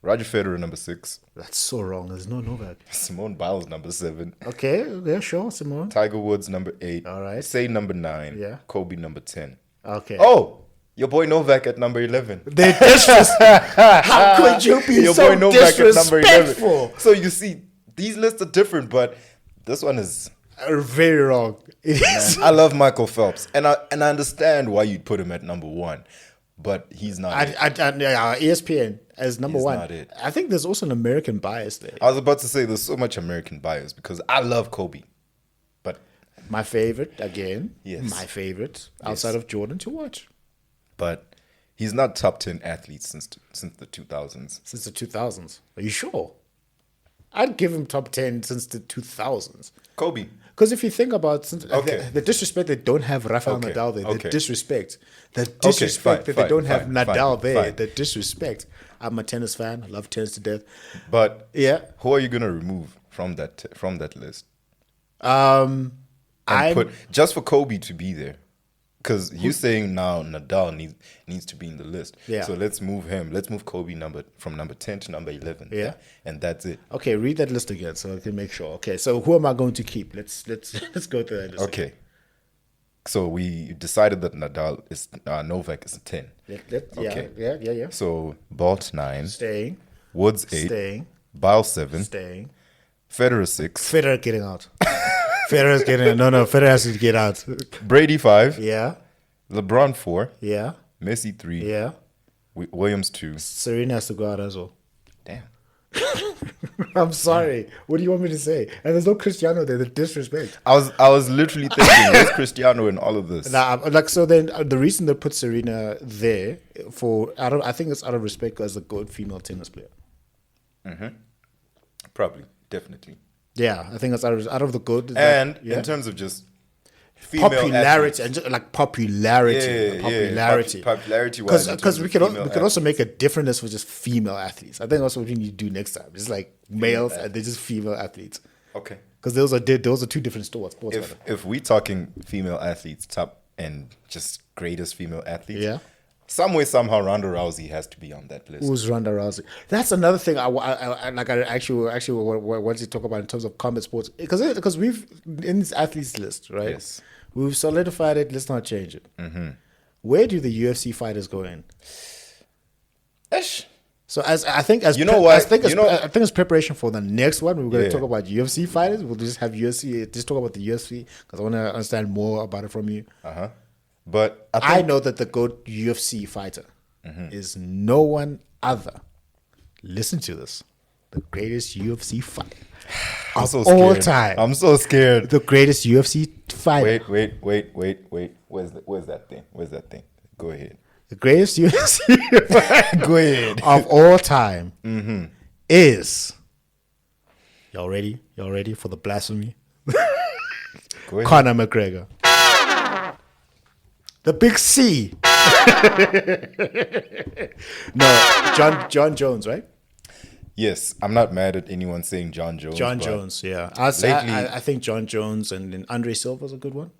Roger Federer, number 6. That's so wrong. There's no Novak. Simone Biles, number 7. Okay, yeah, sure, Simone. Tiger Woods, number 8. All right. Say number 9. Yeah. Kobe, number 10. Okay. Oh, your boy Novak at number 11. They How could you be Your so boy Novak at number 11. disrespectful? So you see, these lists are different, but this one is. Very wrong. It is. I love Michael Phelps, and I understand why you'd put him at number 1, but he's not. ESPN as number He's 1. not it. I think there's also an American bias there. I was about to say there's so much American bias because I love Kobe, but My favorite, again. Yes. My favorite outside of Jordan to watch he's not top 10 athletes since the 2000s. since the 2000s. Are you sure? I'd give him top 10 since the 2000s. Kobe. Because if you think about Okay. the disrespect they don't have Rafael Okay, Nadal there, the okay. disrespect that fine, they don't have fine, Nadal there, fine. the disrespect. I'm a tennis fan. I love tennis to death. But Yeah. who are you gonna remove from that list? I'm And put just for Kobe to be there, because you're saying now Nadal needs to be in the list. Yeah. So let's move him. Let's move Kobe from number 10 to number 11. Yeah. And that's it. okay. Read that list again so I can make sure. Okay, so who am I going to keep? Let's go through that list. Okay. So we decided that Novak is a 10. Okay. Yeah. So Bolt 9, Staying, Woods 8, staying, Biles 7, staying. Federer 6, Federer getting out. Federer's getting out. No, Federer has to get out. Brady 5, Yeah, LeBron 4, yeah, Messi 3, yeah. Williams 2. Serena has to go out as well. Damn. I'm sorry. What do you want me to say? And there's no Cristiano there. The disrespect. I was literally thinking, where's Cristiano in all of this? Nah, like so. Then the reason they put Serena there I think it's out of respect as a good female tennis player. Probably, definitely. Yeah, I think it's out of the good. And yeah. in terms of just female popularity athletes. and just, like popularity, popularity wise, because we could also make a difference for just female athletes. I think that's what we need to do next time. It's like males and they're just female athletes. Okay. Because those are two different sports. If we talking female athletes, top and just greatest female athletes, Yeah. some way somehow Ronda Rousey has to be on that list. Who's Ronda Rousey? That's another thing I actually want to talk about in terms of combat sports, because we've in this athletes list, right? Yes. We've solidified it. Let's not change it. Where do the UFC fighters go in? Ish. So I think as preparation for the next one, we're going to talk about UFC fighters. We'll just have just talk about the UFC because I want to understand more about it from you. But I know that the GOAT UFC fighter is no one other. Listen to this: the greatest UFC fighter of all time. I'm so scared. The greatest UFC fighter. Wait. Where's that thing? Go ahead. The greatest UFC Go ahead. of all time is. Y'all ready? Y'all ready for the blasphemy? Go ahead. Conor McGregor. The big C. No, John Jones, right? Yes, I'm not mad at anyone saying John Jones. John Jones, yeah. I think John Jones and then Andre Silva's a good one.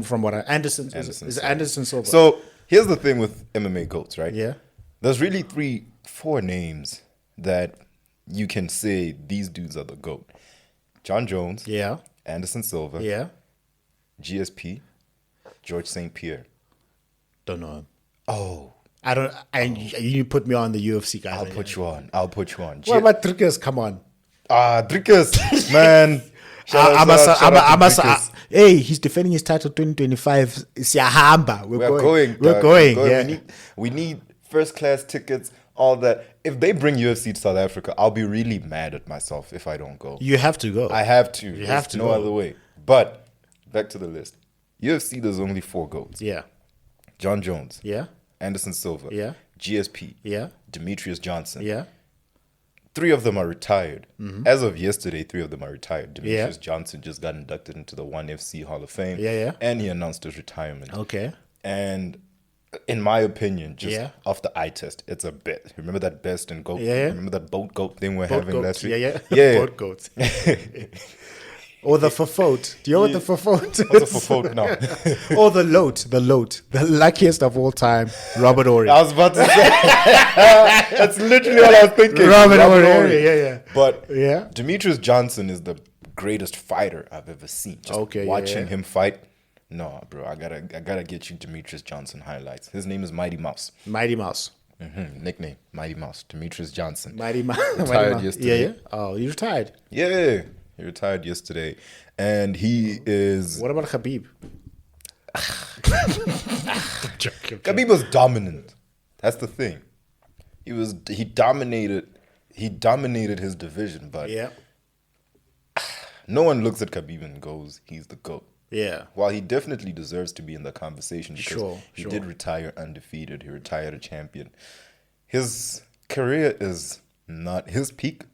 From what Anderson is Anderson Silva. So here's the thing with MMA GOATs, right? Yeah. There's really 3-4 names that you can say these dudes are the GOAT. John Jones. Yeah. Anderson Silva. Yeah. GSP. George St. Pierre. Don't know him. Oh. I don't. And you put me on the UFC guys. I'll put you on. What about Dricus? Come on. Dricus, man. Hey, he's defending his title 2025. Siyahamba. We're going. Yeah. We need first class tickets. All that. If they bring UFC to South Africa, I'll be really mad at myself if I don't go. You have to go. I have to. You have to. No other way. But back to the list. UFC, there's only 4 GOATs. Yeah. John Jones. Yeah. Anderson Silva. Yeah. GSP. Yeah. Demetrius Johnson. Yeah. 3 of them are retired. As of yesterday, 3 of them are retired. Demetrius Johnson just got inducted into the ONE FC Hall of Fame. Yeah. And he announced his retirement. Okay. And in my opinion, just off the eye test, it's a bet. Remember that best and goat? Yeah. Remember that boat goat thing we're having last week? Yeah. Boat goats. Or the Fafot. Do you know what the Fafot is? What's a Fafot now? Or the Lote. The luckiest of all time, Robert Ory. I was about to say. That's literally what I was thinking. Robert Ory. Yeah. But Demetrius Johnson is the greatest fighter I've ever seen. Just watching him fight. No, bro, I gotta get you Demetrius Johnson highlights. His name is Mighty Mouse. Mighty Mouse. Nickname, Mighty Mouse. Demetrius Johnson. Mighty Mouse. Retired yesterday. Yeah. Oh, you retired? Yeah. He retired yesterday. And he is... What about Khabib? Khabib was dominant. That's the thing. He dominated his division, but no one looks at Khabib and goes, he's the GOAT. Yeah. While he definitely deserves to be in the conversation because he Sure. did retire undefeated. He retired a champion. His career is not... His peak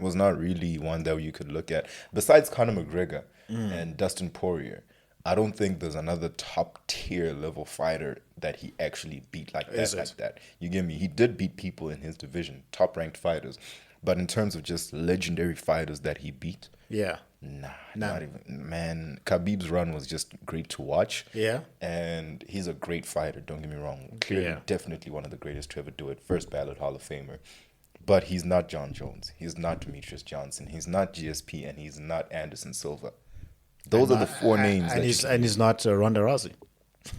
was not really one that you could look at. Besides Conor McGregor and Dustin Poirier, I don't think there's another top tier level fighter that he actually beat like that. You get me? He did beat people in his division, top ranked fighters. But in terms of just legendary fighters that he beat, not even. Man, Khabib's run was just great to watch. Yeah. And he's a great fighter, don't get me wrong. Clearly, definitely one of the greatest to ever do it. First ballot Hall of Famer. But he's not John Jones. He's not Demetrius Johnson. He's not GSP, and he's not Anderson Silva. Those are the 4 names. And he's not Ronda Rousey.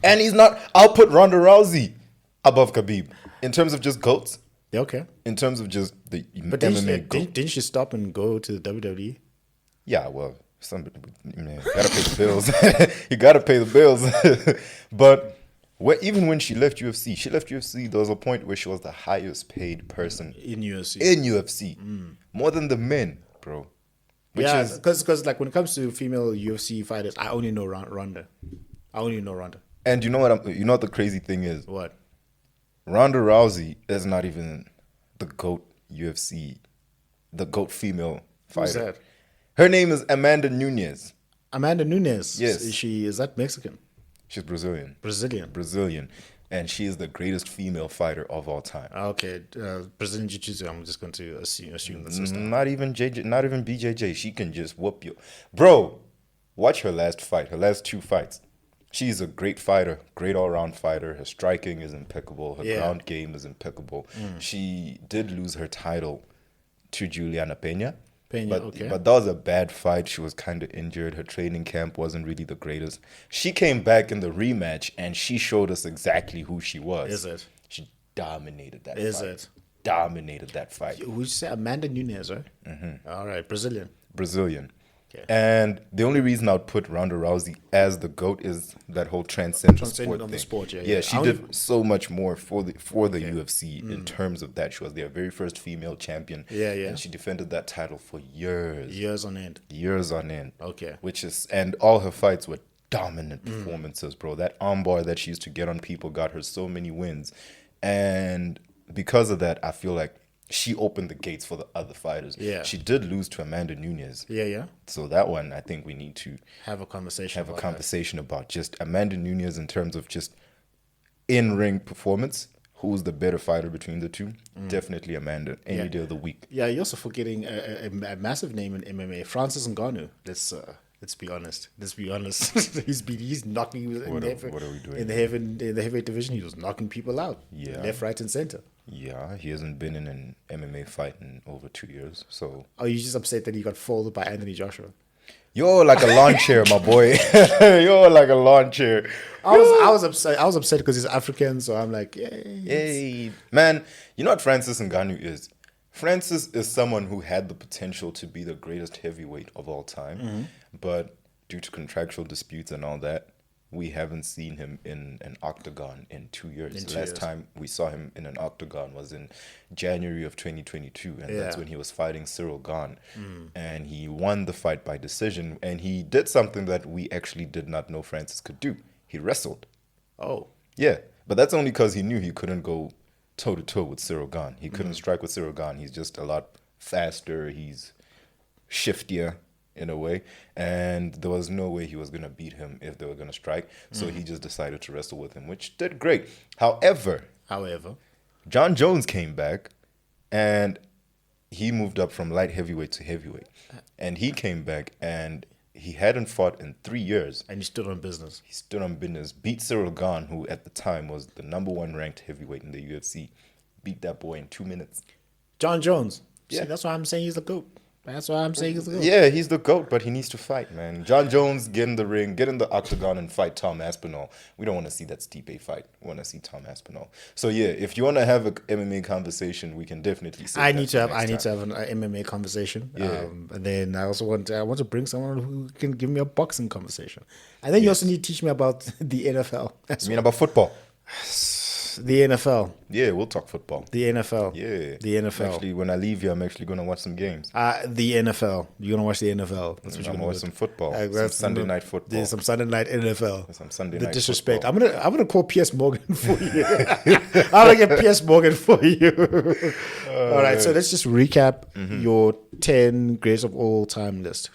And he's not. I'll put Ronda Rousey above Khabib in terms of just GOATs. Yeah, okay. In terms of just the but MMA didn't she stop and go to the WWE? Yeah, well, somebody gotta pay the bills. You gotta pay the bills. But even when she left UFC, there was a point where she was the highest paid person in UFC. in UFC. More than the men, bro. Which Yeah, is, because like when it comes to female UFC fighters, I only know Ronda. I only know Ronda. and you know what the crazy thing is? What? Ronda Rousey is not even the GOAT UFC, the GOAT female Who's fighter. that? Her name is Amanda Nunes. Amanda Nunes. Yes. Is that Mexican? She's Brazilian. Brazilian. And she is the greatest female fighter of all time. Okay, Brazilian Jiu-Jitsu. I'm just going to assume that's just Not even BJJ. She can just whoop you. Bro, watch her last fight, her last 2 fights. She's a great fighter, great all-round fighter. Her striking is impeccable. Her ground game is impeccable. She did lose her title to Juliana Pena. But that was a bad fight. She was kind of injured. Her training camp wasn't really the greatest. She came back in the rematch, and she showed us exactly who she was. Is it? She dominated that fight. Is it? Dominated that fight. Who you say? Amanda Nunes, right? Mm-hmm. All right, Brazilian. Okay. And the only reason I would put Ronda Rousey as the GOAT is that whole transcend the sport on thing. the sport, Yeah, she did so much more for the UFC in terms of that. She was their very first female champion. Yeah. And she defended that title for years. Years on end. Okay. And all her fights were dominant performances, bro. That armbar that she used to get on people got her so many wins. And because of that, I feel like she opened the gates for the other fighters. Yeah. She did lose to Amanda Nunes. Yeah. So that one, I think we need to have a conversation about just Amanda Nunes in terms of just in-ring performance. Who's the better fighter between the two? Definitely Amanda, any day of the week. Yeah, you're also forgetting a massive name in MMA, Francis Ngannou. Let's be honest. he's knocking What are we doing in the heavyweight division. He was knocking people out, left, right, and center. Yeah, he hasn't been in an MMA fight in over 2 years. So, are you just upset that he got folded by Anthony Joshua? You're like a lawn chair, my boy. You're like a lawn chair. I was upset. I was upset because he's African, so I'm like, Hey, man, you know what Francis Ngannou is? Francis is someone who had the potential to be the greatest heavyweight of all time, but due to contractual disputes and all that, we haven't seen him in an octagon in 2 years. The last time we saw him in an octagon was in January of 2022, and that's when he was fighting Cyril Gane, and he won the fight by decision, and he did something that we actually did not know Francis could do. He wrestled. Oh. Yeah, but that's only because he knew he couldn't go toe-to-toe with Cyril Gane. He couldn't strike with Cyril Gane. He's just a lot faster. He's shiftier in a way, and there was no way he was going to beat him if they were going to strike. So he just decided to wrestle with him, which did great. However, John Jones came back, and he moved up from light heavyweight to heavyweight. And he came back, and he hadn't fought in 3 years. And he stood on business. He stood on business, beat Cyril Gane, who at the time was the #1 ranked heavyweight in the UFC. Beat that boy in 2 minutes. John Jones. Yeah. See, that's why I'm saying he's the GOAT. Yeah, he's the GOAT, but he needs to fight, man. John Jones, get in the ring, get in the octagon and fight Tom Aspinall. We don't want to see that Stipe fight. We want to see Tom Aspinall. So yeah, if you want to have an MMA conversation, we can definitely say I need to have an MMA conversation. Yeah. And then I also want to bring someone who can give me a boxing conversation. And then you also need to teach me about the NFL. You mean about football? The NFL. Yeah, we'll talk football. The NFL. Yeah. The NFL. Actually, when I leave here, I'm actually going to watch some games. The NFL. You're going to watch the NFL. That's what you're going to watch some football. Some Sunday night football. There's some Sunday night NFL. Some Sunday the night disrespect. football. I'm gonna call P.S. Morgan for you. I'm going to get P.S. Morgan for you. All right, so let's just recap your 10 greatest of all time list.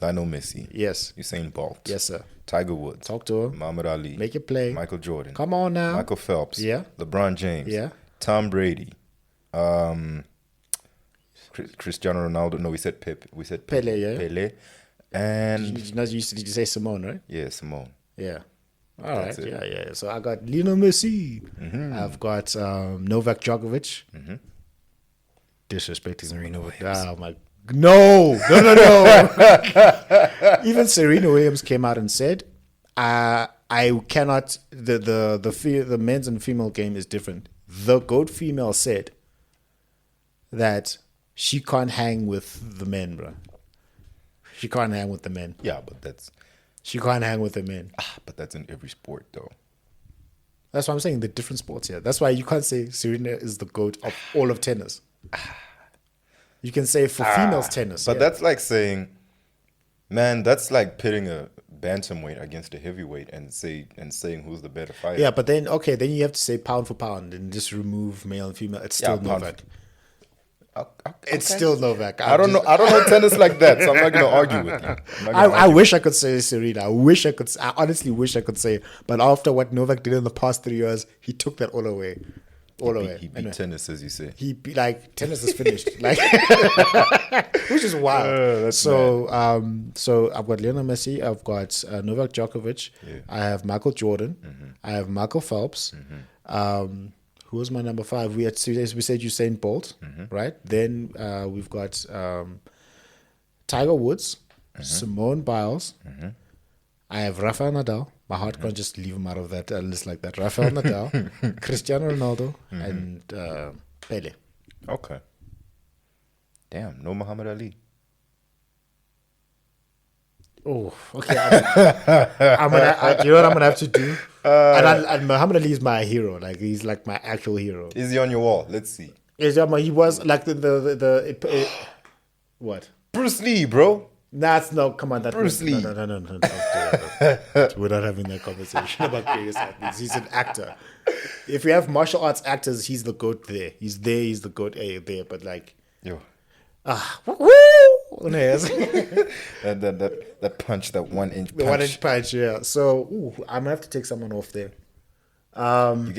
Lionel Messi. Yes. Usain Bolt. Yes, sir. Tiger Woods. Talk to him. Muhammad Ali. Make it play. Michael Jordan. Come on now. Michael Phelps. Yeah. LeBron James. Yeah. Tom Brady. Cristiano Ronaldo. No, we said Pep. We said Pele, yeah. Pele. And did you say Simone, right? yeah, Simone. Yeah. All right. That's it. Yeah. So I got Lionel Messi. I've got Novak Djokovic. Disrespecting Serena. Oh my. No. Even Serena Williams came out and said, "I cannot. The men's and female game is different." The GOAT female said that she can't hang with the men, bro. She can't hang with the men. Yeah, but that's She can't hang with the men. But that's in every sport, though. That's why I'm saying the different sports here. That's why you can't say Serena is the GOAT of all of tennis. You can say for females tennis. But that's like saying, man, that's like pitting a bantamweight against a heavyweight and saying who's the better fighter. Yeah, but then then you have to say pound for pound and just remove male and female. It's still Novak. It's still Novak. I don't know tennis like that, so I'm not going to argue with you. I wish I could say Serena. I honestly wish I could say. But after what Novak did in the past 3 years, he took that all away. He beat tennis, as you say. Tennis is finished, which is wild. So I've got Lionel Messi, I've got Novak Djokovic, I have Michael Jordan, I have Michael Phelps. Who was my number 5? We said Usain Bolt, right? Then we've got Tiger Woods, Simone Biles. I have Rafael Nadal. My heart can't just leave him out of that list like that. Rafael Nadal, Cristiano Ronaldo, and Pele. Okay. Damn, no Muhammad Ali. Oh, okay. You know what I'm gonna have to do? And Muhammad Ali is my hero. Like he's like my actual hero. Is he on your wall? Let's see. He was like what? Bruce Lee, bro. No, come on. Bruce Lee. No. We're not having that conversation about greatest athletes. He's an actor. If we have martial arts actors, he's the GOAT there. He's the GOAT there. But like, yo, woo! that punch, that 1 inch punch. The 1 inch punch, yeah. So I'm gonna have to take someone off there. I'm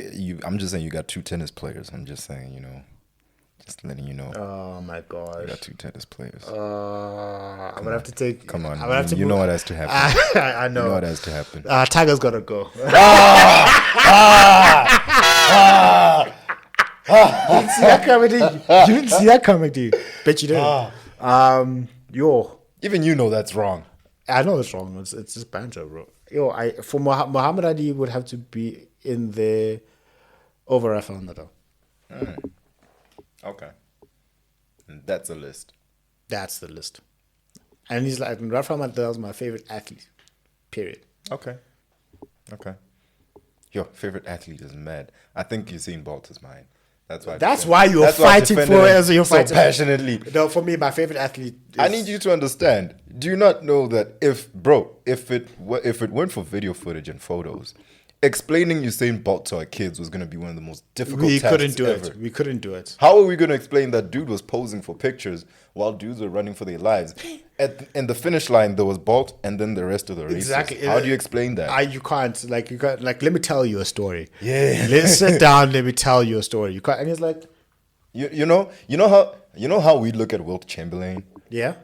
just saying you got 2 tennis players. I'm just saying, just letting you know. Oh my god, you got 2 tennis players. I'm gonna have to take. Come on, you know what has to happen. I know. You know what has to happen. Tiger's gotta go. You didn't see that coming, dude. Bet you didn't. Even you know that's wrong. I know it's wrong. It's just banter, bro. For Muhammad Ali would have to be in there over Rafael Nadal. Okay. And that's a list. That's the list. And he's like, Rafael Nadal is my favorite athlete. Period. Okay. Your favorite athlete is mad. I think Usain Bolt is mine. That's why you're fighting for it as you're so fighting passionately. No, for me, my favorite athlete is... I need you to understand. Do you not know that if it weren't for video footage and photos, explaining Usain Bolt to our kids was going to be one of the most difficult tasks ever. We couldn't do it. How are we going to explain that dude was posing for pictures while dudes were running for their lives? In the finish line, there was Bolt and then the rest of the racers. Exactly. How do you explain that? You can't. Let me tell you a story. Yeah. Let's sit down. Let me tell you a story. You can't. And he's like, you know how we look at Wilt Chamberlain? Yeah.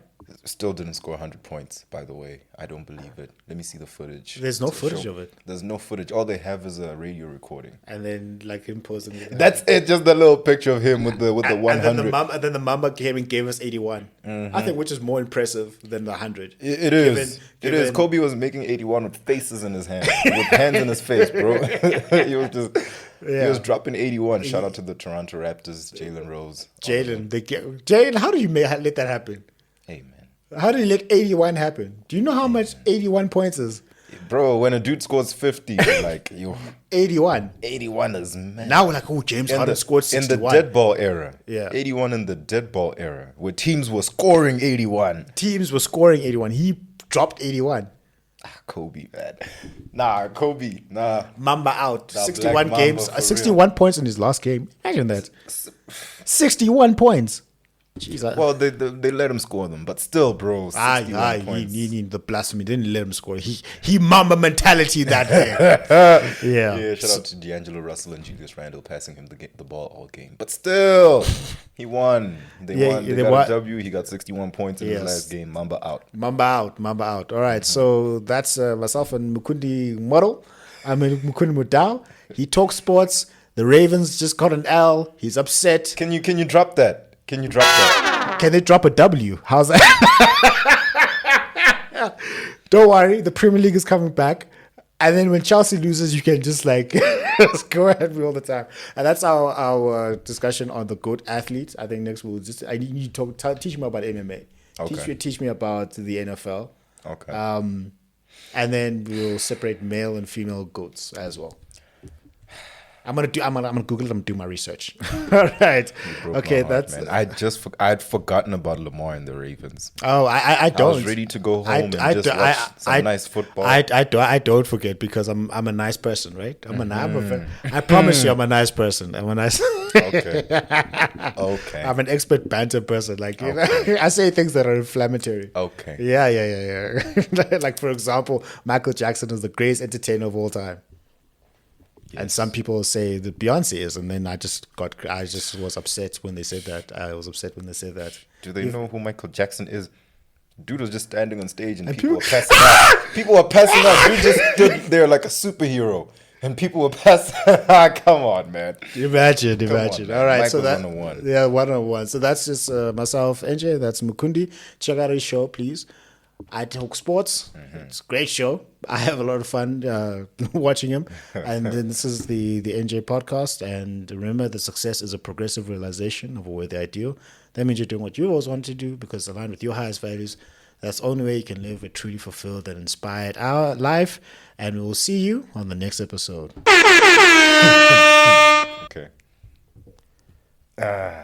Still didn't score 100 points, by the way. I don't believe it. Let me see the footage. There's no footage of it. There's no footage. All they have is a radio recording. And then him posing. That's it. Just the little picture of him with the 100. And then the Mamba came and gave us 81. I think, which is more impressive than the 100. It is. It is. Kobe was making 81 with faces in his hands, with hands in his face, bro. He was dropping 81. Shout out to the Toronto Raptors, Jalen Rose. Jalen, how do you let that happen? Hey, man. How did he let 81 happen? Do you know how much 81 points is? Bro, when a dude scores 50, you're like, yo. 81. 81 is mad. Now we're like, James Harden scored 61. In the dead ball era. Yeah. 81 in the dead ball era, where teams were scoring 81. He dropped 81. Kobe, man. Nah, Kobe. Nah. Mamba out. 61 games. 61 points in his last game. Imagine that. 61 points. Jesus. Well, they let him score them, but still, bro. 61 points. He the blasphemy. Didn't let him score. He Mamba mentality that day. Yeah. Shout out to D'Angelo Russell and Julius Randle passing him the ball all game, but still, he won. They won. They got a W. He got 61 points in his last game. Mamba out. All right. So that's myself and Mukundi Mudau. Mukundi Mudau. He talks sports. The Ravens just got an L. He's upset. Can you drop that? Can you drop that? Can they drop a W? How's that? Don't worry, the Premier League is coming back. And then when Chelsea loses, you can just just go ahead with all the time. And that's our discussion on the GOAT athletes. I think next I need you to teach me about MMA. Okay. Teach me about the NFL. Okay. And then we'll separate male and female goats as well. I'm gonna Google it. I'm gonna do my research. All right. Broke Okay, my heart, that's. man. I'd forgotten about Lamar and the Ravens. Oh, I don't. I was ready to go home and just watch some nice football. I don't forget because I'm a nice person, right? I promise you, I'm a nice person. I'm a nice. Okay. Okay. I'm an expert banter person. Like you know, I say things that are inflammatory. Okay. Yeah. Like for example, Michael Jackson is the greatest entertainer of all time. Yes. And some people say that Beyonce is, and then I just was upset when they said that. Do they know who Michael Jackson is? Dude was just standing on stage and people were passing out. People were passing out. Dude just stood there like a superhero. And people were passing. Come on, man. Imagine. On, man. All right, Michael's so that 101. Yeah, 101. So that's just myself, NJ. That's Mukundi. Check out his show, please. I Talk Sports. It's a great show. I have a lot of fun watching him. And then this is the NJ podcast. And remember, the success is a progressive realization of a worthy ideal. That means you're doing what you always want to do because aligned with your highest values. That's the only way you can live a truly fulfilled and inspired life. And we will see you on the next episode. Okay.